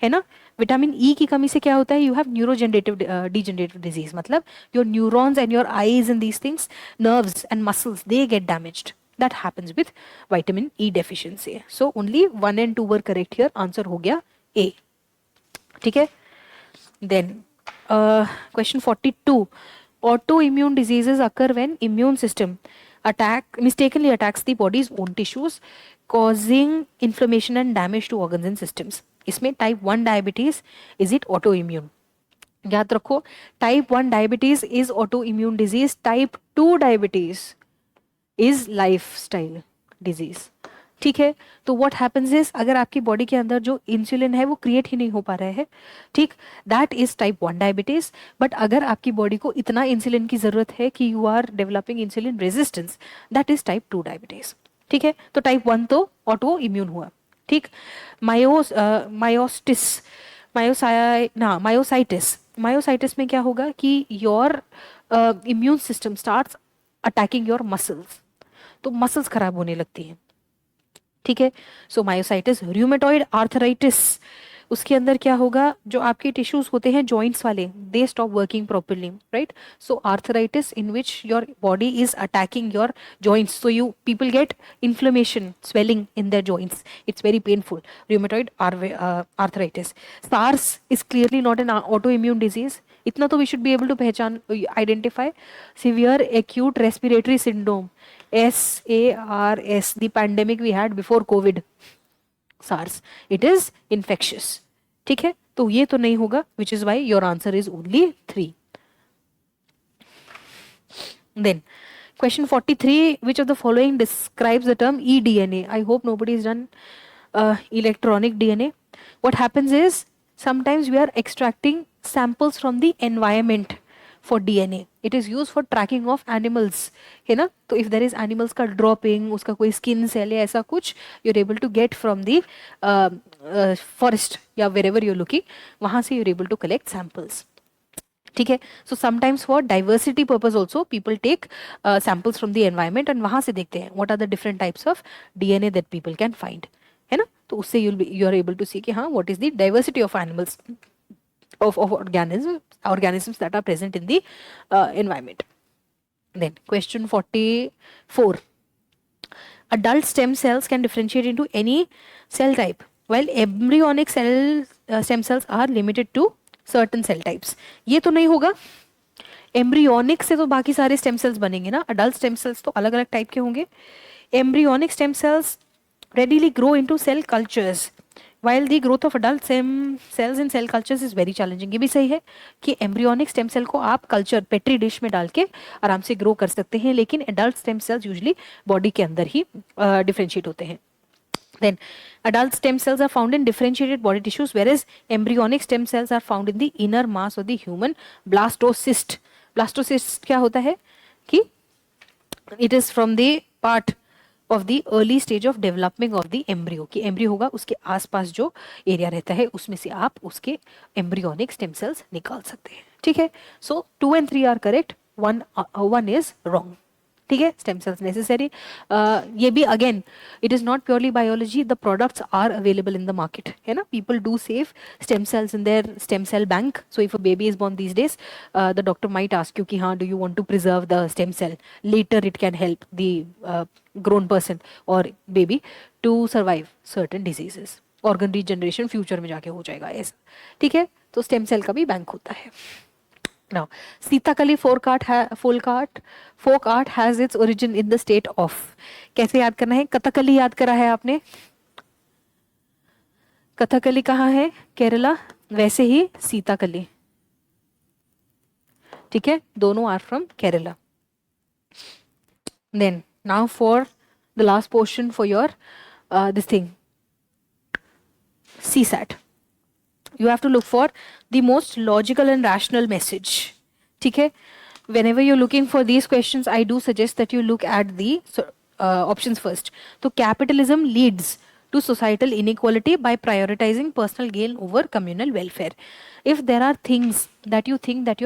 है ना. विटामिन ई की कमी से क्या होता है, you have neurogenerative degenerative disease. मतलब your neurons and your eyes and these things, nerves and muscles, they get damaged. That happens with vitamin E deficiency. So only 1 and 2 were correct here. Answer हो गया A. ठीक है. Then question 42, autoimmune diseases occur when immune system mistakenly attacks the body's own tissues, causing inflammation and damage to organs and systems. इसमें type 1 diabetes, is it autoimmune? याद रखो, type 1 diabetes is autoimmune disease, type 2 diabetes is lifestyle disease. ठीक है, तो what happens is अगर आपकी body के अंदर जो इंसुलिन है वो क्रिएट ही नहीं हो पा रहा है, ठीक, that is type 1 diabetes. But अगर आपकी बॉडी को इतना इंसुलिन की जरूरत है कि you are developing insulin resistance, that is type 2 diabetes. ठीक है, तो टाइप 1 तो ऑटो इम्यून हुआ, ठीक। मायोस्टिस मायोसाइटिस, मायोसाइटिस में क्या होगा कि your immune system starts attacking your muscles, तो मसल्स खराब होने लगती हैं, ठीक है। सो मायोसाइटिस। र्यूमेटॉइड आर्थराइटिस, उसके अंदर क्या होगा, जो आपके टिश्यूज होते हैं जॉइंट्स वाले, they stop working properly, right. So arthritis in which your body is attacking your joints, so you people get inflammation, swelling in their joints, it's very painful, rheumatoid arthritis. SARS is clearly not an autoimmune disease, इतना तो we should be able to पहचान identify. Severe acute respiratory syndrome, SARS, the pandemic we had before COVID, SARS, it is infectious, ठीक है, तो ये तो नहीं होगा, which is why your answer is only 3. Then question 43, which of the following describes the term eDNA? I hope nobody has done electronic DNA. What happens is sometimes we are extracting samples from the environment for DNA. It is used for tracking of animals, है ना, तो if there is animals का dropping, उसका कोई skin cell या ऐसा कुछ, you're able to get from the forest या wherever you're looking, वहाँ से you're able to collect samples, ठीक है। So sometimes for diversity purpose also people take samples from the environment and वहां से देखते हैं what are the different types of DNA that people can find, है ना, तो उससे you are able to see कि हाँ what is the diversity of animals of organisms that are present in the environment. Then question 44, adult stem cells can differentiate into any cell type while embryonic stem cells are limited to certain cell types. ये तो नहीं होगा, embryonic से तो बाकी सारे stem cells बनेंगे ना, अडल्ट स्टेम सेल्स तो अलग अलग टाइप के होंगे। Embryonic stem cells readily grow into cell cultures while the growth of adult stem cells in cell cultures is very challenging. ये भी सही है कि एम्ब्रियोनिक स्टेम सेल को आप कल्चर पेट्री डिश में डाल के आराम से ग्रो कर सकते हैं, लेकिन adult stem cells usually body के अंदर ही डिफरेंशिएट होते हैं. Then adult stem cells are found in differentiated body tissues, whereas embryonic stem cells are found in the inner mass of the human blastocyst. Blastocyst क्या होता है कि it is from the part of the early stage of developing of the embryo, कि embryo होगा उसके आसपास जो area रहता है उसमें से आप उसके embryonic stem cells निकाल सकते हैं. ठीक है, so 2 and 3 are correct, one is wrong. ठीक है, स्टेम सेल्स नेसेसरी. ये भी again it is not purely biology, the products are available in the market, है ना. People do save stem cells in their stem cell bank. So if a baby is born these days, the doctor might ask you कि हाँ do you want to preserve the stem cell, later it can help the grown person और baby to survive certain diseases. Organ regeneration future में जाके हो जाएगा ऐसा. ठीक है, तो स्टेम सेल का भी बैंक होता है. Now, Sitakali folk art has its origin in the state of. कैसे याद करना है? कथकली याद करा है आपने? कथकली कहाँ है? केरला. वैसे ही सीताकली, ठीक है, दोनों are from Kerala. Then now for the last portion for your this thing, CSAT. You have to look for the most logical and rational message. ठीक है, whenever you're looking for these questions, I do suggest that you look at the options first. तो capitalism leads to societal inequality by prioritizing personal gain over communal welfare. If there are things that you think that